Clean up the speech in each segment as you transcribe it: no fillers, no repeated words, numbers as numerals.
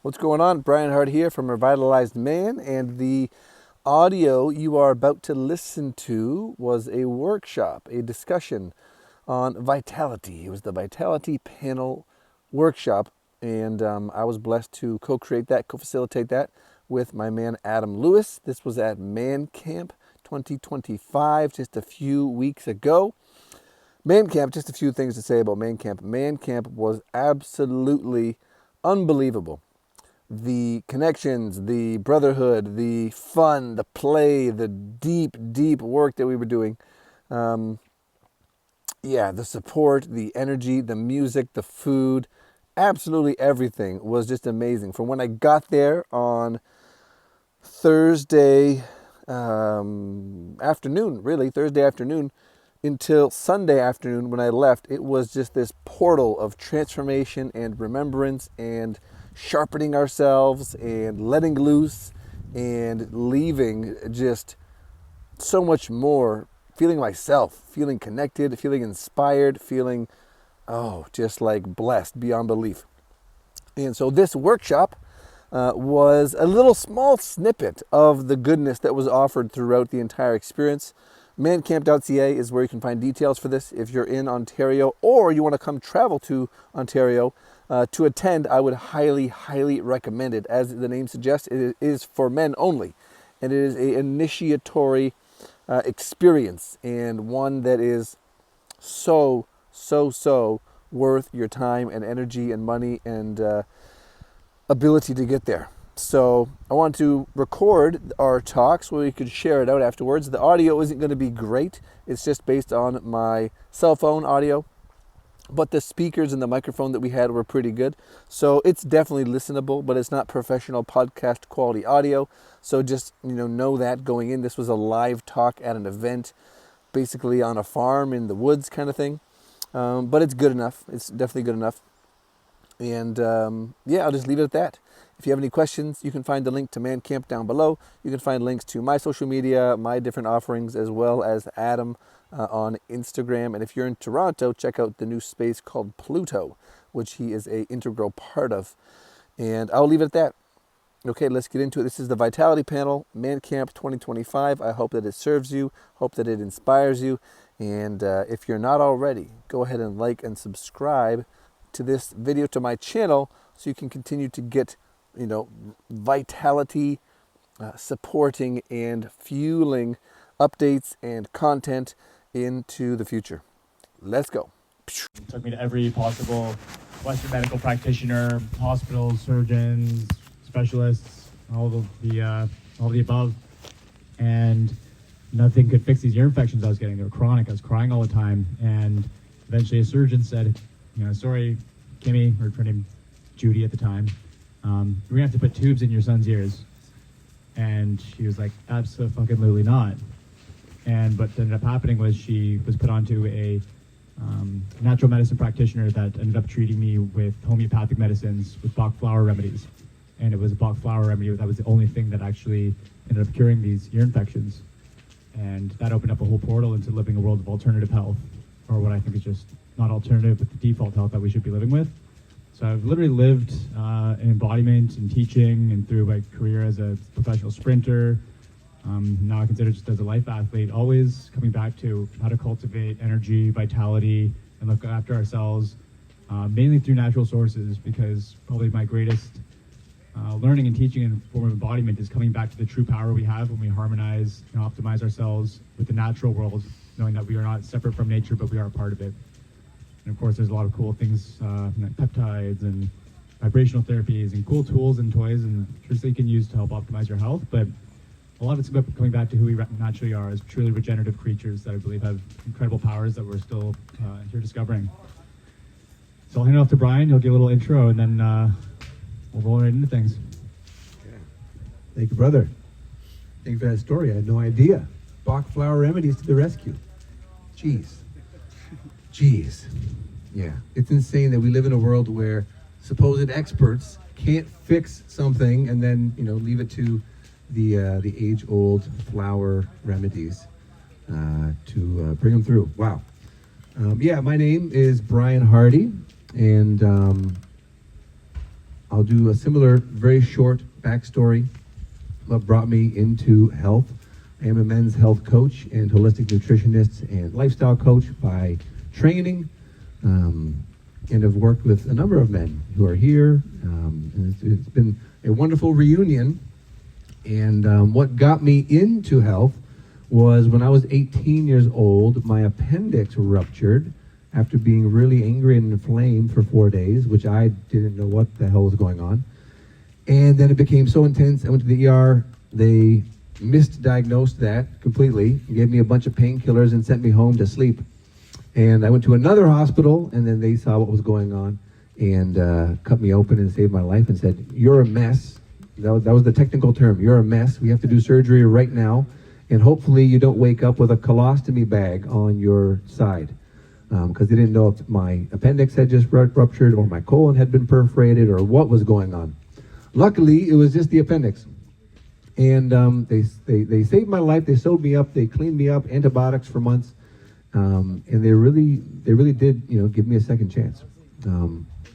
What's going on? Brian Hart here from Revitalized Man, and the audio you are about to listen to was a workshop, a discussion on vitality. It was the Vitality Panel workshop, and I was blessed to co-create that, co-facilitate that with my man Adam Lewis. This was at ManCamp 2025 just a few weeks ago. ManCamp, just a few things to say about ManCamp. ManCamp was absolutely unbelievable. The connections, the brotherhood, the fun, the play, the deep, deep work that we were doing. The support, the energy, the music, the food, absolutely everything was just amazing. From when I got there on Thursday afternoon, until Sunday afternoon when I left, it was just this portal of transformation and remembrance and sharpening ourselves and letting loose and leaving just so much more, feeling myself, feeling connected, feeling inspired, feeling, just like blessed beyond belief. And so this workshop was a little small snippet of the goodness that was offered throughout the entire experience. ManCamp.ca is where you can find details for this. If you're in Ontario or you want to come travel to Ontario to attend, I would highly, highly recommend it. As the name suggests, it is for men only, and it is an initiatory experience, and one that is so worth your time and energy and money and ability to get there. So I want to record our talk so we could share it out afterwards. The audio isn't going to be great. It's just based on my cell phone audio, but the speakers and the microphone that we had were pretty good. So it's definitely listenable, but it's not professional podcast quality audio. So just know that going in. This was a live talk at an event, basically on a farm in the woods kind of thing. But it's good enough. It's definitely good enough. And I'll just leave it at that. If you have any questions, you can find the link to ManCamp down below. You can find links to my social media, my different offerings, as well as Adam on Instagram. And if you're in Toronto, check out the new space called Pluto, which he is an integral part of. And I'll leave it at that. Okay, let's get into it. This is the Vitality Panel, ManCamp 2025. I hope that it serves you, hope that it inspires you. And if you're not already, go ahead and like and subscribe to this video, to my channel, so you can continue to get vitality supporting and fueling updates and content into the future. Let's go. It took me to every possible Western medical practitioner, hospitals, surgeons, specialists, all the above, and nothing could fix these ear infections I was getting. They were chronic. I was crying all the time, and eventually a surgeon said, sorry, Kimmy, or her name Judy at the time, we're gonna have to put tubes in your son's ears. And she was like, absolutely not. And what ended up happening was she was put onto a natural medicine practitioner that ended up treating me with homeopathic medicines with Bach flower remedies. And it was a Bach flower remedy that was the only thing that actually ended up curing these ear infections. And that opened up a whole portal into living a world of alternative health, or what I think is just not alternative, but the default health that we should be living with. So I've literally lived in embodiment and teaching, and through my career as a professional sprinter, now I consider just as a life athlete, always coming back to how to cultivate energy, vitality, and look after ourselves, mainly through natural sources, because probably my greatest learning and teaching in form of embodiment is coming back to the true power we have when we harmonize and optimize ourselves with the natural world, knowing that we are not separate from nature, but we are a part of it. And of course, there's a lot of cool things, like peptides and vibrational therapies and cool tools and toys and tricks that you can use to help optimize your health. But a lot of it's about coming back to who we naturally are as truly regenerative creatures that I believe have incredible powers that we're still here discovering. So I'll hand it off to Brian. He'll give a little intro, and then we'll roll right into things. Okay. Thank you, brother. Thank you for that story. I had no idea. Bach flower remedies to the rescue. Jeez. Yeah, it's insane that we live in a world where supposed experts can't fix something and then leave it to the age-old flower remedies to bring them through. Wow. My name is Brian Hardy, and I'll do a similar, very short backstory. What brought me into health. I am a men's health coach and holistic nutritionist and lifestyle coach by training, and have worked with a number of men who are here. And it's been a wonderful reunion. And what got me into health was when I was 18 years old, my appendix ruptured after being really angry and inflamed for 4 days, which I didn't know what the hell was going on. And then it became so intense, I went to the ER. They misdiagnosed that completely, gave me a bunch of painkillers and sent me home to sleep. And I went to another hospital, and then they saw what was going on and cut me open and saved my life and said, "You're a mess." That was the technical term. "You're a mess. We have to do surgery right now, and hopefully you don't wake up with a colostomy bag on your side." Because they didn't know if my appendix had just ruptured or my colon had been perforated or what was going on. Luckily, it was just the appendix. And they saved my life. They sewed me up. They cleaned me up, antibiotics for months. And they really did, give me a second chance.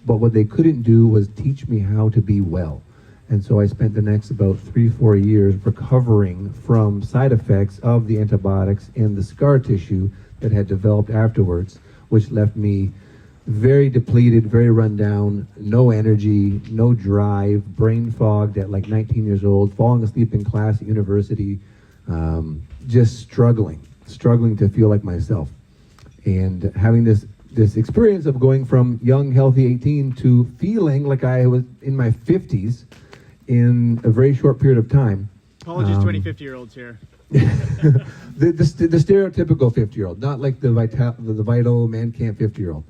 But what they couldn't do was teach me how to be well. And so I spent the next about 3-4 years recovering from side effects of the antibiotics and the scar tissue that had developed afterwards, which left me very depleted, very run down, no energy, no drive, brain fogged at like 19 years old, falling asleep in class at university, just struggling to feel like myself. And having this experience of going from young, healthy 18 to feeling like I was in my 50s in a very short period of time. Apologies to any 50-year-olds here. the stereotypical 50-year-old, not like the vital ManCamp 50-year-old.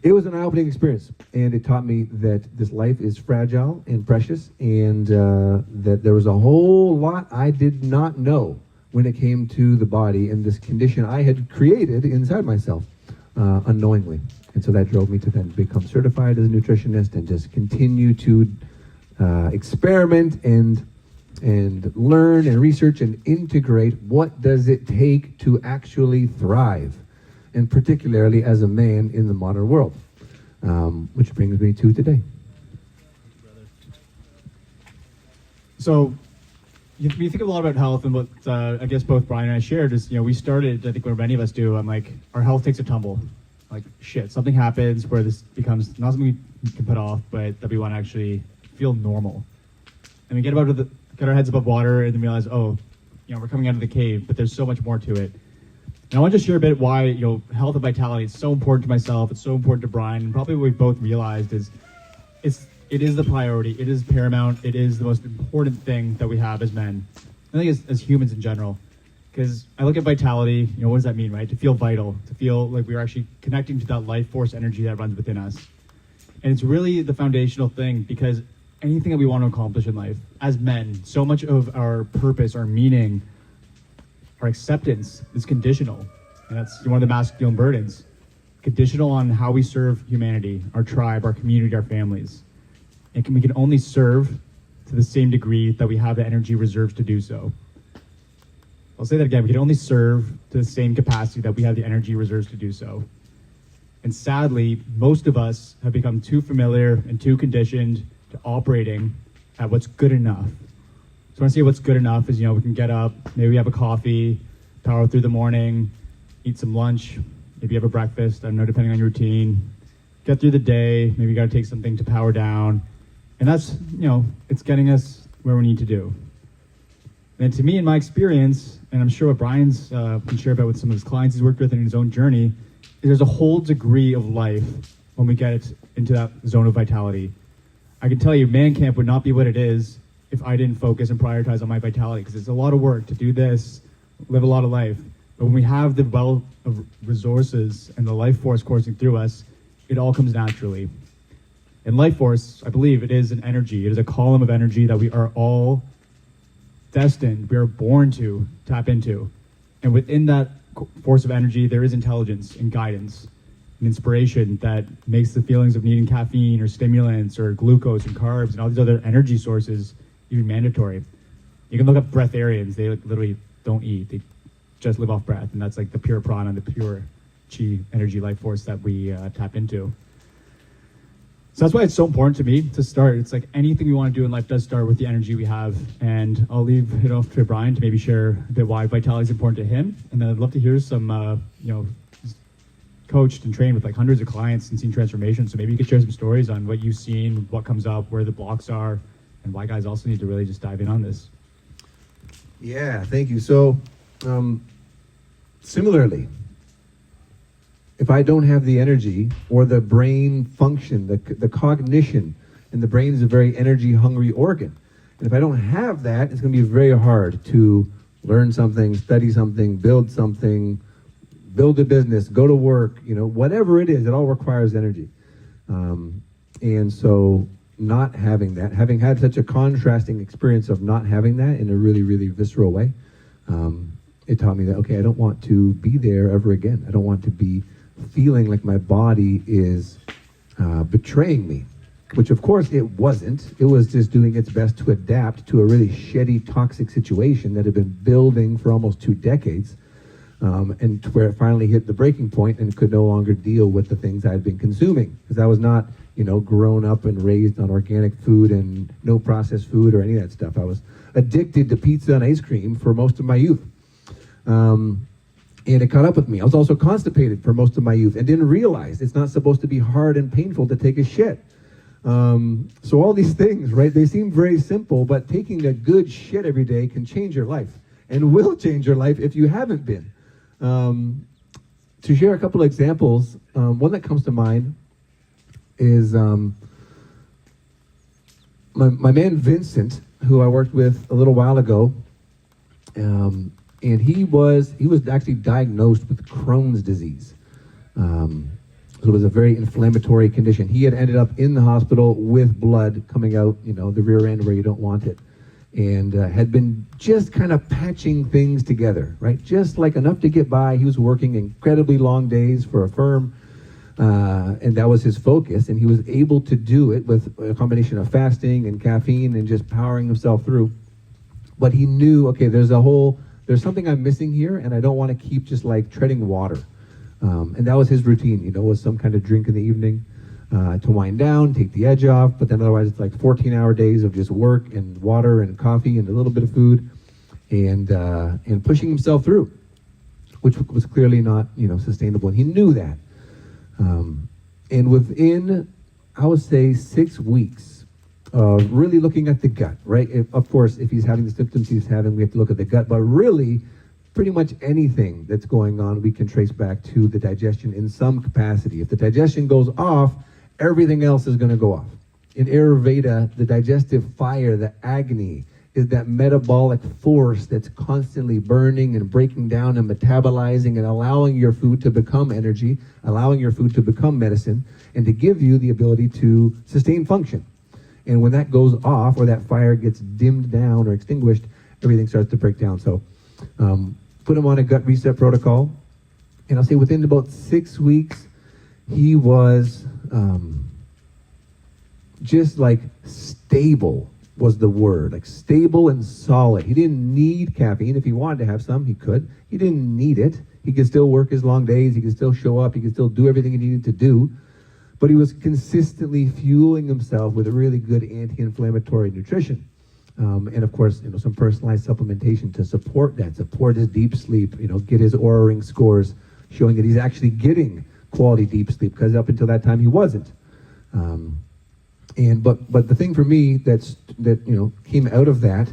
It was an eye-opening experience, and it taught me that this life is fragile and precious, and that there was a whole lot I did not know when it came to the body and this condition I had created inside myself unknowingly. And so that drove me to then become certified as a nutritionist and just continue to experiment and learn and research and integrate what does it take to actually thrive, and particularly as a man in the modern world, which brings me to today. So you think a lot about health, and what I guess both Brian and I shared is, we started, I think what many of us do, I'm like, our health takes a tumble. Like, shit, something happens where this becomes not something we can put off, but that we want to actually feel normal. And we get our heads above water and then realize, we're coming out of the cave, but there's so much more to it. And I want to share a bit why, health and vitality is so important to myself. It's so important to Brian. And probably what we've both realized is it is the priority. It is paramount. It is the most important thing that we have as men. I think as humans in general. Because I look at vitality, what does that mean, right? To feel vital, to feel like we're actually connecting to that life force energy that runs within us. And it's really the foundational thing, because anything that we want to accomplish in life, as men, so much of our purpose, our meaning, our acceptance is conditional. And that's one of the masculine burdens. Conditional on how we serve humanity, our tribe, our community, our families. And we can only serve to the same degree that we have the energy reserves to do so. I'll say that again, we can only serve to the same capacity that we have the energy reserves to do so. And sadly, most of us have become too familiar and too conditioned to operating at what's good enough. So when I say what's good enough is, we can get up, maybe we have a coffee, power through the morning, eat some lunch, maybe have a breakfast, I don't know, depending on your routine, get through the day, maybe you got to take something to power down. And that's, it's getting us where we need to do. And to me, in my experience, and I'm sure what Brian's can share about with some of his clients he's worked with in his own journey, is there's a whole degree of life when we get into that zone of vitality. I can tell you, ManCamp would not be what it is if I didn't focus and prioritize on my vitality, because it's a lot of work to do this, live a lot of life. But when we have the wealth of resources and the life force coursing through us, it all comes naturally. And life force, I believe it is an energy. It is a column of energy that we are all destined, we are born to tap into. And within that force of energy, there is intelligence and guidance and inspiration that makes the feelings of needing caffeine or stimulants or glucose and carbs and all these other energy sources even mandatory. You can look up breatharians. They literally don't eat. They just live off breath. And that's like the pure prana, the pure chi energy life force that we tap into. So that's why it's so important to me to start. It's like anything we want to do in life does start with the energy we have. And I'll leave it off to Brian to maybe share a bit why vitality is important to him. And then I'd love to hear some, he's coached and trained with like hundreds of clients and seen transformation. So maybe you could share some stories on what you've seen, what comes up, where the blocks are, and why guys also need to really just dive in on this. Yeah, thank you. So, similarly, if I don't have the energy or the brain function, the cognition, and the brain is a very energy-hungry organ, and if I don't have that, it's going to be very hard to learn something, study something, build a business, go to work, whatever it is, it all requires energy. And so not having that, having had such a contrasting experience of not having that in a really, really visceral way, it taught me that, okay, I don't want to be there ever again. I don't want to be feeling like my body is betraying me, which of course it wasn't. It was just doing its best to adapt to a really shitty, toxic situation that had been building for almost 2 decades, and to where it finally hit the breaking point and could no longer deal with the things I had been consuming, because I was not, grown up and raised on organic food and no processed food or any of that stuff. I was addicted to pizza and ice cream for most of my youth. And it caught up with me. I was also constipated for most of my youth and didn't realize it's not supposed to be hard and painful to take a shit. So all these things, right, they seem very simple, but taking a good shit every day can change your life and will change your life if you haven't been. To share a couple of examples, one that comes to mind is my man Vincent, who I worked with a little while ago. And he was actually diagnosed with Crohn's disease. So it was a very inflammatory condition. He had ended up in the hospital with blood coming out, the rear end where you don't want it, and had been just kind of patching things together, right? Just like enough to get by. He was working incredibly long days for a firm, and that was his focus. And he was able to do it with a combination of fasting and caffeine and just powering himself through. But he knew, okay, there's something I'm missing here, and I don't want to keep just like treading water. And that was his routine, was some kind of drink in the evening to wind down, take the edge off. But then otherwise it's like 14-hour days of just work and water and coffee and a little bit of food, and pushing himself through, which was clearly not sustainable. And he knew that. And within, I would say, 6 weeks, really looking at the gut, right? Of course, if he's having the symptoms we have to look at the gut, but really, pretty much anything that's going on, we can trace back to the digestion in some capacity. If the digestion goes off, everything else is going to go off. In Ayurveda, the digestive fire, the agni, is that metabolic force that's constantly burning and breaking down and metabolizing and allowing your food to become energy, allowing your food to become medicine, and to give you the ability to sustain function. And when that goes off, or that fire gets dimmed down or extinguished, everything starts to break down. So put him on a gut reset protocol. And I'll say within about 6 weeks, he was just like stable was the word, like stable and solid. He didn't need caffeine. If he wanted to have some, he could. He didn't need it. He could still work his long days. He could still show up. He could still do everything he needed to do. But he was consistently fueling himself with a really good anti-inflammatory nutrition. And of course, some personalized supplementation to support that, support his deep sleep, get his Oura Ring scores, showing that he's actually getting quality deep sleep, because up until that time he wasn't. But the thing for me that came out of that,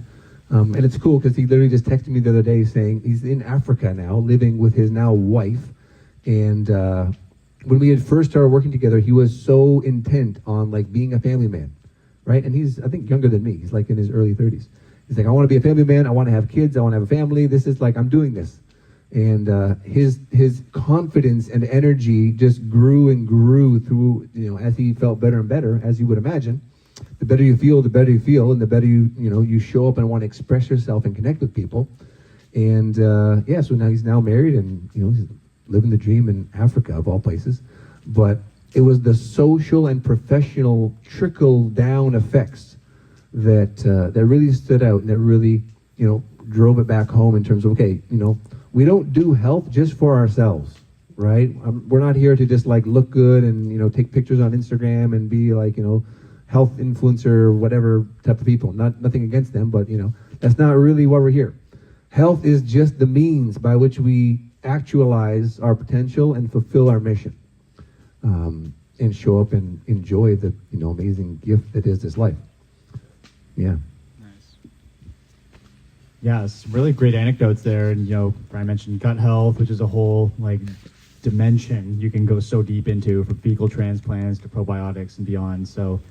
and it's cool because he literally just texted me the other day saying he's in Africa now, living with his now wife, and when we had first started working together, he was so intent on like being a family man, right? And he's, I think, younger than me. He's like in his early 30s. He's like, I want to be a family man. I want to have kids. I want to have a family. This is like, I'm doing this. And his confidence and energy just grew and grew through, as he felt better and better, as you would imagine. The better you feel, and the better you show up and want to express yourself and connect with people. And so now he's now married, and he's living the dream in Africa of all places. But it was the social and professional trickle down effects that really stood out, and that really drove it back home in terms of, okay, we don't do health just for ourselves. right? We're not here to just like look good and, you know, take pictures on Instagram and be like, you know, health influencer, whatever type of people. Nothing against them, but, you know, that's not really why we're here. Health is just the means by which we actualize our potential and fulfill our mission, and show up and enjoy the, you know, amazing gift that is this life. Yeah. Yeah, it's really great anecdotes there. And, you know, Brian mentioned gut health, which is a whole, like, dimension you can go so deep into, from fecal transplants to probiotics and beyond. So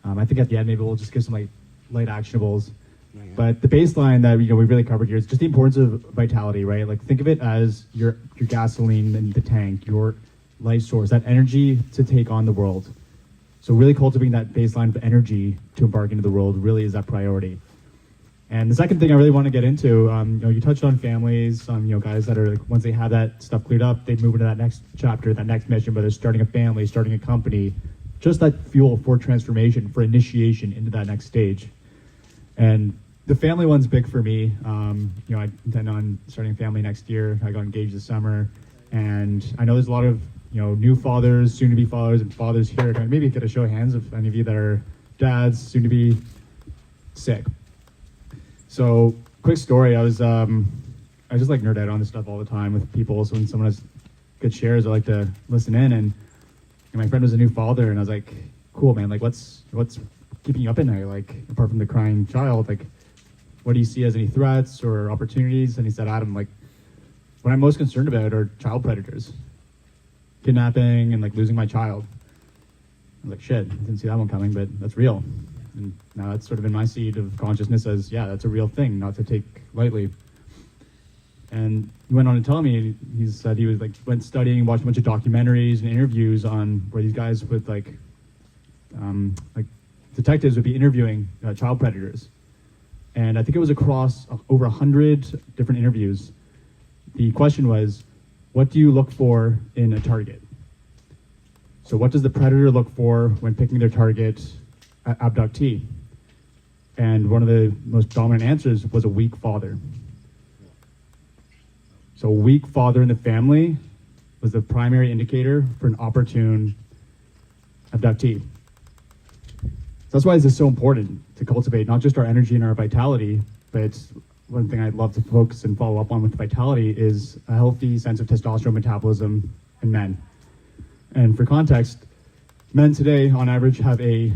I think at the end, maybe we'll just give some, like, light actionables. But the baseline that, you know, we really covered here is just the importance of vitality, right? Like, think of it as your gasoline in the tank, your life source, that energy to take on the world. So really cultivating that baseline of energy to embark into the world really is that priority. And the second thing I really want to get into, you know, you touched on families, you know, guys that are, like, once they have that stuff cleared up, they move into that next chapter, that next mission, whether it's starting a family, starting a company, just that fuel for transformation, for initiation into that next stage. And the family one's big for me. You know, I intend on starting a family next year. I got engaged this summer, and I know there's a lot of, you know, new fathers, soon-to-be fathers, and fathers here. Maybe get a show of hands of any of you that are dads, soon-to-be. Sick. So, quick story. I just like nerd out on this stuff all the time with people. So when someone has good shares, I like to listen in. And my friend was a new father, and I was like, "Cool, man. Like, what's keeping you up at night? Like, apart from the crying child, like, what do you see as any threats or opportunities?" And he said, "Adam, like, what I'm most concerned about are child predators, kidnapping, and like losing my child." I was like, "Shit, I didn't see that one coming, but that's real." And now that's sort of in my seed of consciousness as, yeah, that's a real thing, not to take lightly. And he went on to tell me, he said he was like, went studying, watched a bunch of documentaries and interviews on where these guys with like detectives would be interviewing child predators. And I think it was across over 100 different interviews. The question was, what do you look for in a target? So what does the predator look for when picking their target abductee? And one of the most dominant answers was a weak father. So a weak father in the family was the primary indicator for an opportune abductee. So that's why this is so important to cultivate not just our energy and our vitality, but one thing I'd love to focus and follow up on with vitality is a healthy sense of testosterone metabolism in men. And for context, men today, on average, have the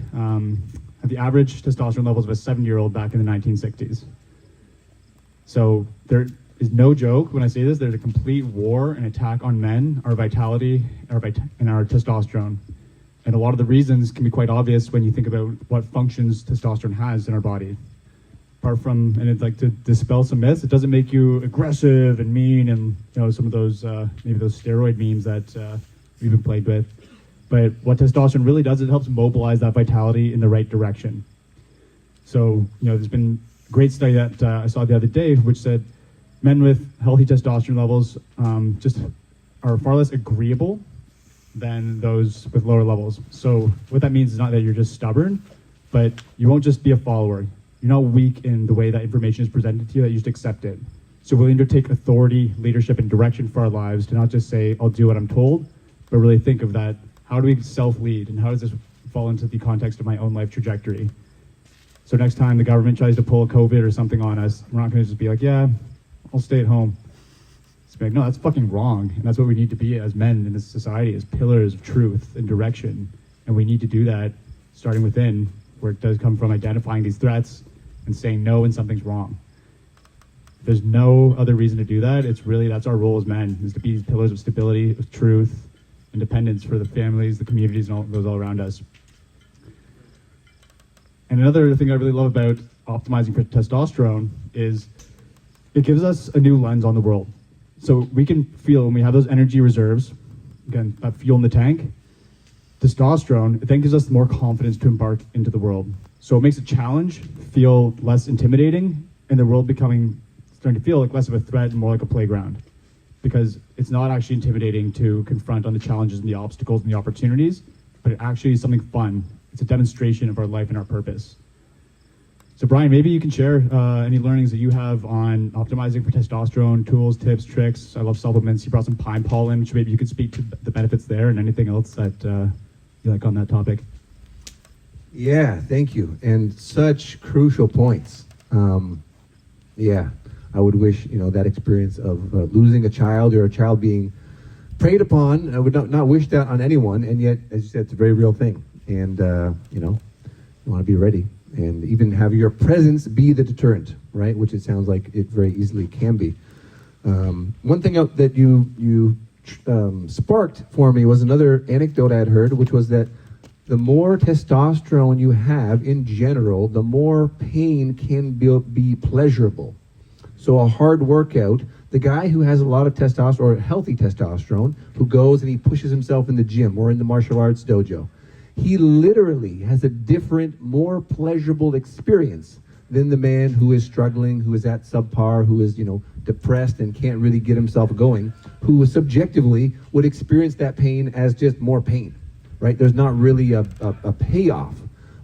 average testosterone levels of a 7-year-old back in the 1960s. So there is no joke when I say this. There's a complete war and attack on men, our vitality, and our testosterone. And a lot of the reasons can be quite obvious when you think about what functions testosterone has in our body. Apart from, and it's like to dispel some myths, it doesn't make you aggressive and mean and, you know, some of those, maybe those steroid memes that we've been plagued with. But what testosterone really does, it helps mobilize that vitality in the right direction. So, you know, there's been a great study that I saw the other day, which said men with healthy testosterone levels just are far less agreeable than those with lower levels. So what that means is not that you're just stubborn, but you won't just be a follower. You're not weak in the way that information is presented to you, that you just accept it. So willing to take authority, leadership, and direction for our lives, to not just say, I'll do what I'm told, but really think of that. How do we self-lead, and how does this fall into the context of my own life trajectory? So next time the government tries to pull a COVID or something on us, we're not going to just be like, yeah, I'll stay at home. It's like, no, that's fucking wrong. And that's what we need to be as men in this society, as pillars of truth and direction. And we need to do that starting within, where it does come from identifying these threats and saying no when something's wrong. There's no other reason to do that. It's really, that's our role as men, is to be these pillars of stability, of truth, independence for the families, the communities, and all those all around us. And another thing I really love about optimizing for testosterone is it gives us a new lens on the world. So we can feel, when we have those energy reserves, again, that fuel in the tank, testosterone, it then gives us more confidence to embark into the world. So it makes a challenge feel less intimidating, and the world starting to feel like less of a threat and more like a playground. Because it's not actually intimidating to confront on the challenges and the obstacles and the opportunities, but it actually is something fun. It's a demonstration of our life and our purpose. So Brian, maybe you can share any learnings that you have on optimizing for testosterone, tools, tips, tricks. I love supplements. You brought some pine pollen, which maybe you could speak to the benefits there, and anything else that you like on that topic. Yeah, thank you. And such crucial points. Yeah, I would wish, that experience of losing a child or a child being preyed upon. I would not wish that on anyone. And yet, as you said, it's a very real thing. And, you want to be ready. And even have your presence be the deterrent, right? Which it sounds like it very easily can be. One thing that you sparked for me was another anecdote I had heard, which was that the more testosterone you have in general, the more pain can be pleasurable. So a hard workout, the guy who has a lot of testosterone, or healthy testosterone, who goes and he pushes himself in the gym or in the martial arts dojo, he literally has a different, more pleasurable experience than the man who is struggling, who is at subpar, who is, depressed and can't really get himself going, who subjectively would experience that pain as just more pain, right? There's not really a payoff.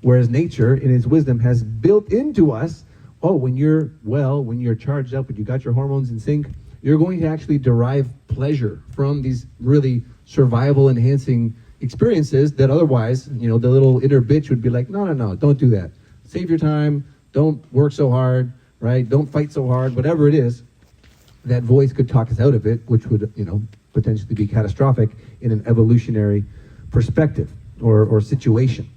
Whereas nature, in its wisdom, has built into us, when you're well, when you're charged up, when you got your hormones in sync, you're going to actually derive pleasure from these really survival enhancing experiences that otherwise, the little inner bitch would be like, no, don't do that. Save your time. Don't work so hard, right? Don't fight so hard, whatever it is. That voice could talk us out of it, which would, potentially be catastrophic in an evolutionary perspective or situation.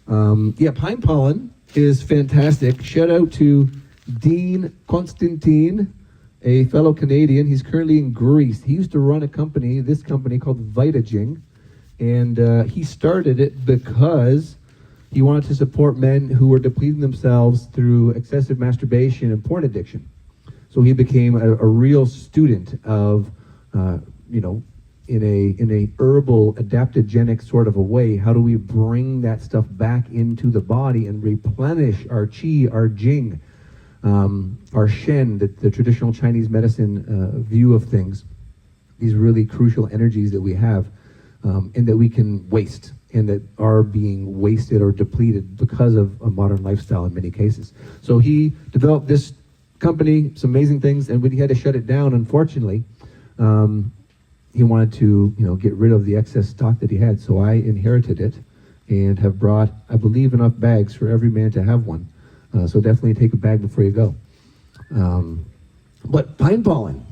Pine pollen is fantastic. Shout out to Dean Constantine, a fellow Canadian. He's currently in Greece. He used to run this company called Vitaging. And he started it because he wanted to support men who were depleting themselves through excessive masturbation and porn addiction. So he became a real student of, in a herbal adaptogenic sort of a way. How do we bring that stuff back into the body and replenish our qi, our jing, our shen, the traditional Chinese medicine view of things, these really crucial energies that we have. And that we can waste, and that are being wasted or depleted because of a modern lifestyle in many cases. So he developed this company, some amazing things, and when he had to shut it down, unfortunately, he wanted to, get rid of the excess stock that he had. So I inherited it and have brought, I believe, enough bags for every man to have one. So definitely take a bag before you go. But pine pollen,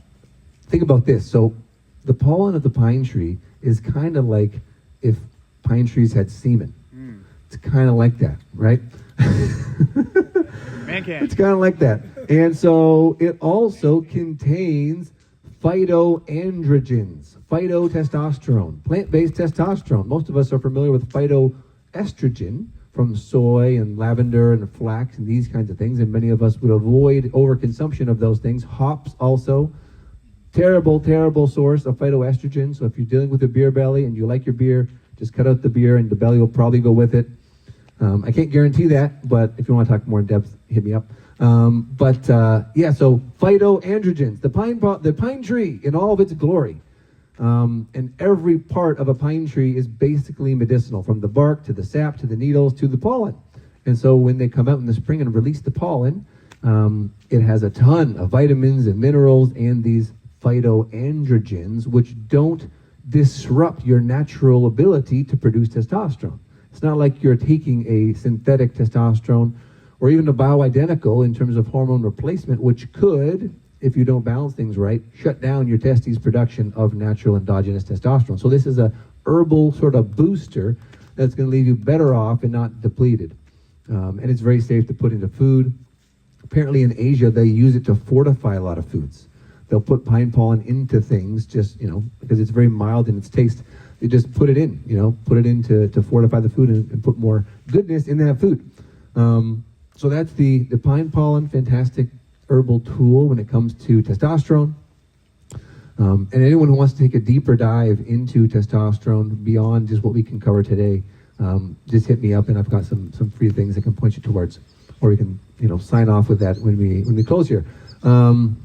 think about this. So the pollen of the pine tree is kind of like if pine trees had semen. It's kind of like that, right? ManCamp. It's kind of like that. And so it also contains phytoandrogens, phytotestosterone, plant-based testosterone. Most of us are familiar with phytoestrogen from soy and lavender and flax and these kinds of things, and many of us would avoid overconsumption of those things. Hops also. Terrible source of phytoestrogen. So if you're dealing with a beer belly and you like your beer, just cut out the beer and the belly will probably go with it. I can't guarantee that, but if you want to talk more in depth, hit me up. So phytoandrogens, the pine tree in all of its glory. And every part of a pine tree is basically medicinal, from the bark to the sap to the needles to the pollen. And so when they come out in the spring and release the pollen, it has a ton of vitamins and minerals and these phytoandrogens, which don't disrupt your natural ability to produce testosterone. It's not like you're taking a synthetic testosterone or even a bioidentical in terms of hormone replacement, which could, if you don't balance things right, shut down your testes' production of natural endogenous testosterone. So this is a herbal sort of booster that's going to leave you better off and not depleted. And it's very safe to put into food. Apparently in Asia, they use it to fortify a lot of foods. They'll put pine pollen into things just, because it's very mild in its taste. They just put it in, to fortify the food and put more goodness in that food. So that's the pine pollen, fantastic herbal tool when it comes to testosterone. And anyone who wants to take a deeper dive into testosterone beyond just what we can cover today, just hit me up and I've got some free things I can point you towards. Or we can, sign off with that when we close here. And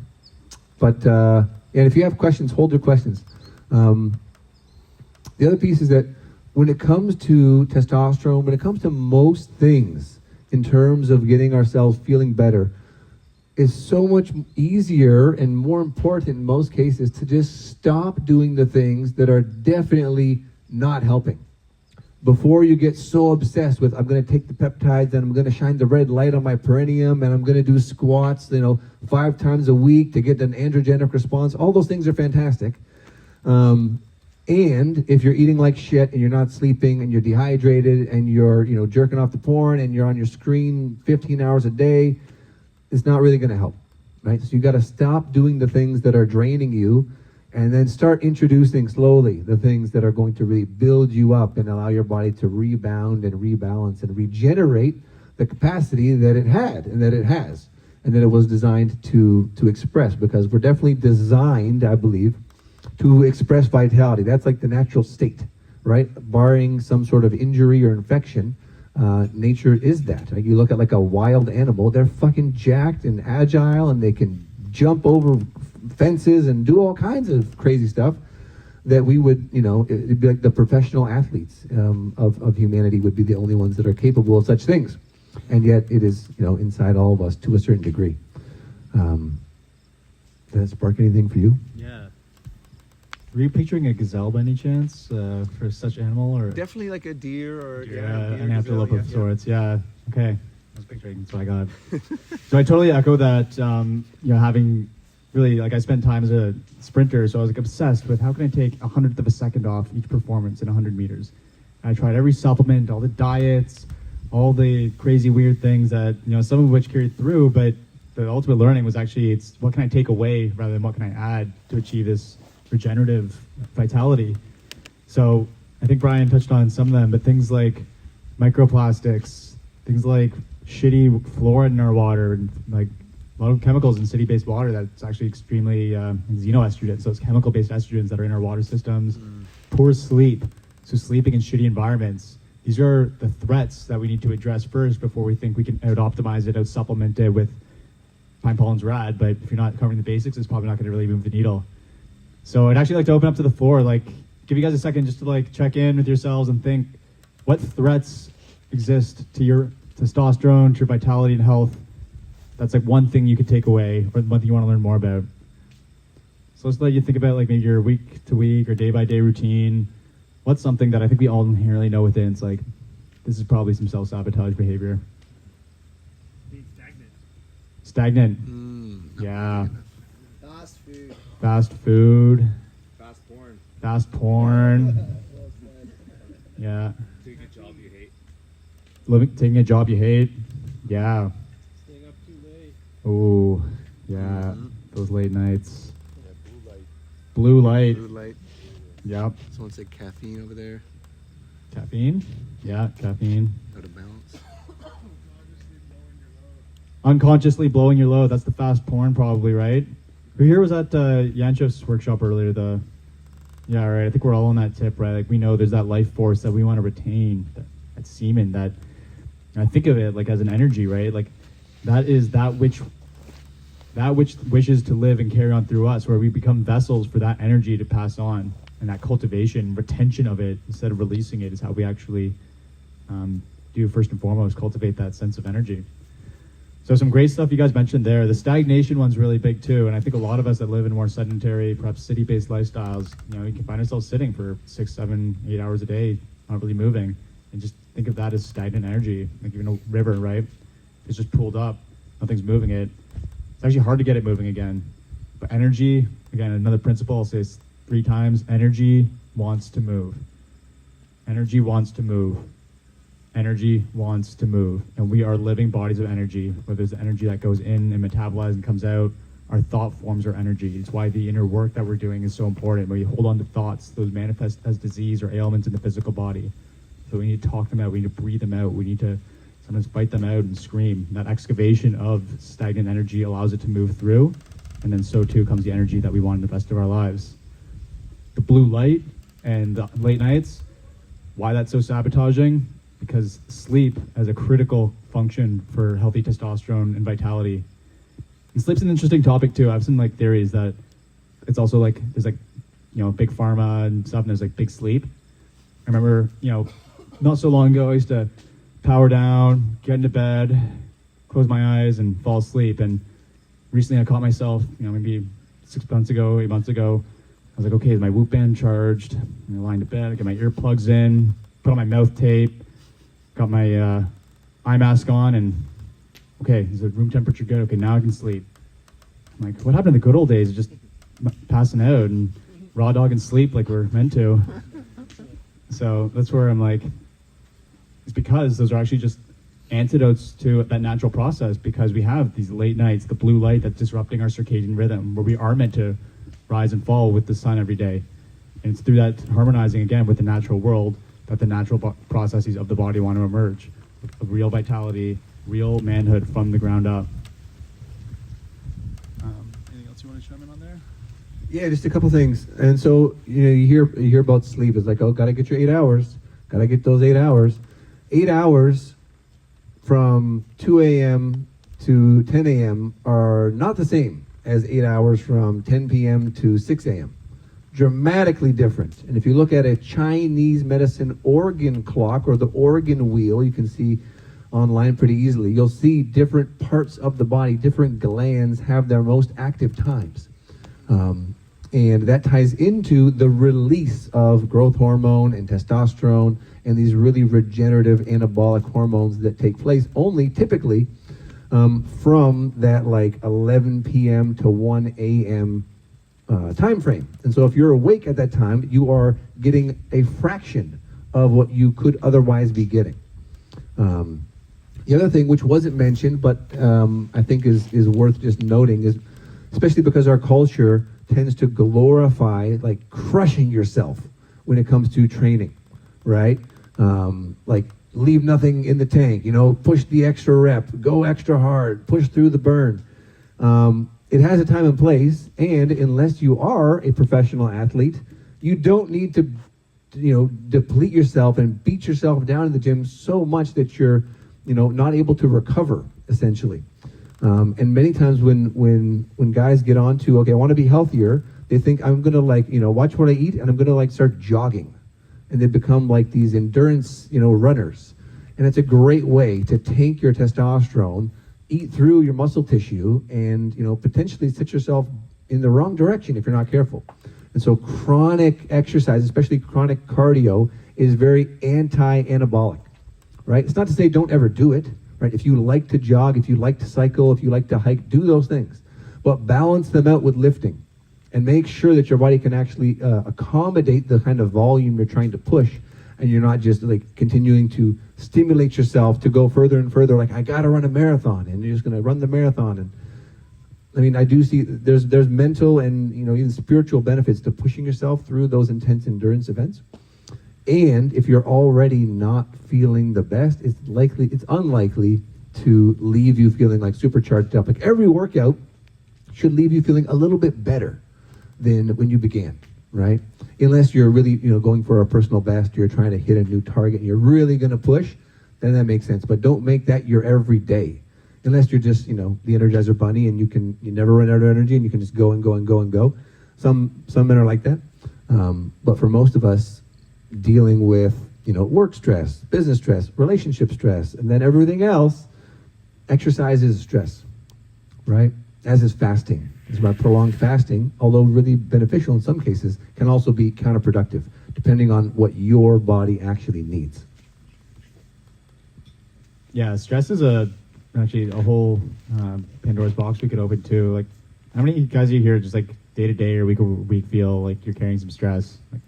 if you have questions, hold your questions. The other piece is that when it comes to testosterone, when it comes to most things in terms of getting ourselves feeling better is so much easier and more important in most cases to just stop doing the things that are definitely not helping. Before you get so obsessed with, I'm going to take the peptides and I'm going to shine the red light on my perineum and I'm going to do squats, 5 times a week to get an androgenic response. All those things are fantastic. And if you're eating like shit and you're not sleeping and you're dehydrated and you're, jerking off the porn and you're on your screen 15 hours a day, it's not really going to help, right? So you got to stop doing the things that are draining you and then start introducing slowly the things that are going to really build you up and allow your body to rebound and rebalance and regenerate the capacity that it had and that it has and that it was designed to express, because we're definitely designed, I believe, to express vitality. That's like the natural state, right? Barring some sort of injury or infection, nature is that. Like you look at like a wild animal, they're fucking jacked and agile and they can jump over fences and do all kinds of crazy stuff that we would, it'd be like the professional athletes of humanity would be the only ones that are capable of such things. And yet it is, inside all of us to a certain degree. Did that spark anything for you? Yeah. Were you picturing a gazelle by any chance for such animal, or Definitely like a deer or an antelope of sorts? Yeah. Okay. I was picturing. That's what I got. So I totally echo that. Having really I spent time as a sprinter, so I was obsessed with how can I take 100th of a second off each performance in 100 meters. And I tried every supplement, all the diets, all the crazy weird things that some of which carried through, but the ultimate learning was actually it's what can I take away rather than what can I add to achieve this regenerative vitality. So I think Brian touched on some of them, but things like microplastics, things like shitty fluoride in our water, and like a lot of chemicals in city-based water that's actually extremely xenoestrogen. So it's chemical-based estrogens that are in our water systems. Poor sleep, so sleeping in shitty environments. These are the threats that we need to address first before we think we can out-optimize it, out-supplement it with pine pollen's rad, but if you're not covering the basics, it's probably not going to really move the needle. So I'd actually like to open up to the floor, give you guys a second just to check in with yourselves and think what threats exist to your testosterone, to your vitality and health. That's one thing you could take away, or one thing you want to learn more about. So let's let you think about maybe your week to week or day by day routine. What's something that I think we all inherently know within? It's this is probably some self-sabotage behavior. Being stagnant. Stagnant. Yeah. Fast food. Fast food. Fast porn. Fast porn. Yeah. Taking a job you hate. Taking a job you hate. Yeah. Staying up too late. Oh, yeah. Those late nights. Yeah, Blue light. Blue light. Yep. Someone said caffeine over there. Caffeine. Yeah, caffeine. Out of balance. Unconsciously blowing your load. That's the fast porn, probably, right? Who here was at Yanchev's workshop earlier? Yeah, right. I think we're all on that tip, right? We know there's that life force that we want to retain, that semen. That I think of it as an energy, right? That is that which wishes to live and carry on through us, where we become vessels for that energy to pass on, and that cultivation, retention of it instead of releasing it is how we actually do first and foremost cultivate that sense of energy. So some great stuff you guys mentioned there. The stagnation one's really big too, and I think a lot of us that live in more sedentary, perhaps city-based lifestyles, we can find ourselves sitting for 6, 7, 8 hours a day, not really moving, and just think of that as stagnant energy. Even a river, right? It's just pulled up, nothing's moving it. It's actually hard to get it moving again. But energy, again, another principle, I'll say this 3 times: energy wants to move. Energy wants to move. Energy wants to move, and we are living bodies of energy. Whether there's the energy that goes in and metabolizes and comes out, our thought forms our energy. It's why the inner work that we're doing is so important. Where you hold on to thoughts, those manifest as disease or ailments in the physical body. So we need to talk them out. We need to breathe them out. We need to sometimes fight them out and scream. That excavation of stagnant energy allows it to move through, and then so too comes the energy that we want in the rest of our lives. The blue light and the late nights, why that's so sabotaging? Because sleep as a critical function for healthy testosterone and vitality. And sleep's an interesting topic too. I've seen theories that it's also there's big pharma and stuff, and there's big sleep. I remember, not so long ago, I used to power down, get into bed, close my eyes, and fall asleep. And recently I caught myself, maybe 6 months ago, 8 months ago, I was like, okay, is my Whoop band charged? I'm lying to bed, I get my earplugs in, put on my mouth tape, got my eye mask on, and okay, is the room temperature good? Okay, now I can sleep. I'm like, what happened in the good old days? Just passing out and raw dog and sleep like we're meant to. So that's where I'm like, it's because those are actually just antidotes to that natural process, because we have these late nights, the blue light that's disrupting our circadian rhythm, where we are meant to rise and fall with the sun every day. And it's through that harmonizing again with the natural world that the natural processes of the body want to emerge, of real vitality, real manhood from the ground up. Anything else you want to chime in on there? Yeah, just a couple things. And so, you hear about sleep. It's like, oh, gotta get your 8 hours. Gotta get those 8 hours. 8 hours from 2 a.m. to 10 a.m. are not the same as 8 hours from 10 p.m. to 6 a.m. Dramatically different. And if you look at a Chinese medicine organ clock, or the organ wheel, you can see online pretty easily, you'll see different parts of the body, different glands have their most active times. And that ties into the release of growth hormone and testosterone and these really regenerative anabolic hormones that take place only typically from that like 11 p.m. to 1 a.m. Time frame. And so if you're awake at that time, you are getting a fraction of what you could otherwise be getting. The other thing, which wasn't mentioned, but I think is worth just noting, is especially because our culture tends to glorify like crushing yourself when it comes to training, right? Like leave nothing in the tank, push the extra rep, go extra hard, push through the burn. It has a time and place, and unless you are a professional athlete, you don't need to, deplete yourself and beat yourself down in the gym so much that you're, not able to recover, essentially. And many times when guys get on to, okay, I want to be healthier, they think I'm going to watch what I eat, and I'm going to start jogging. And they become like these endurance, runners. And it's a great way to tank your testosterone, eat through your muscle tissue, and, potentially set yourself in the wrong direction if you're not careful. And so chronic exercise, especially chronic cardio, is very anti-anabolic, right? It's not to say don't ever do it, right? If you like to jog, if you like to cycle, if you like to hike, do those things. But balance them out with lifting and make sure that your body can actually accommodate the kind of volume you're trying to push, and you're not just like continuing to stimulate yourself to go further and further, like I gotta run a marathon, and you're just gonna run the marathon. And I mean, I do see there's mental and even spiritual benefits to pushing yourself through those intense endurance events. And if you're already not feeling the best, it's unlikely to leave you feeling like supercharged up. Like every workout should leave you feeling a little bit better than when you began, right? Unless you're really, going for a personal best, you're trying to hit a new target, and you're really going to push, then that makes sense. But don't make that your everyday. Unless you're just, the Energizer bunny, and you never run out of energy, and you can just go and go and go and go. Some men are like that. But for most of us, dealing with, work stress, business stress, relationship stress, and then everything else, exercise is stress, right? As is fasting. It's about prolonged fasting, although really beneficial in some cases, can also be counterproductive, depending on what your body actually needs. Yeah, stress is actually a whole Pandora's box we could open too. Like, how many guys are you here just like day to day or week over week feel like you're carrying some stress? Like,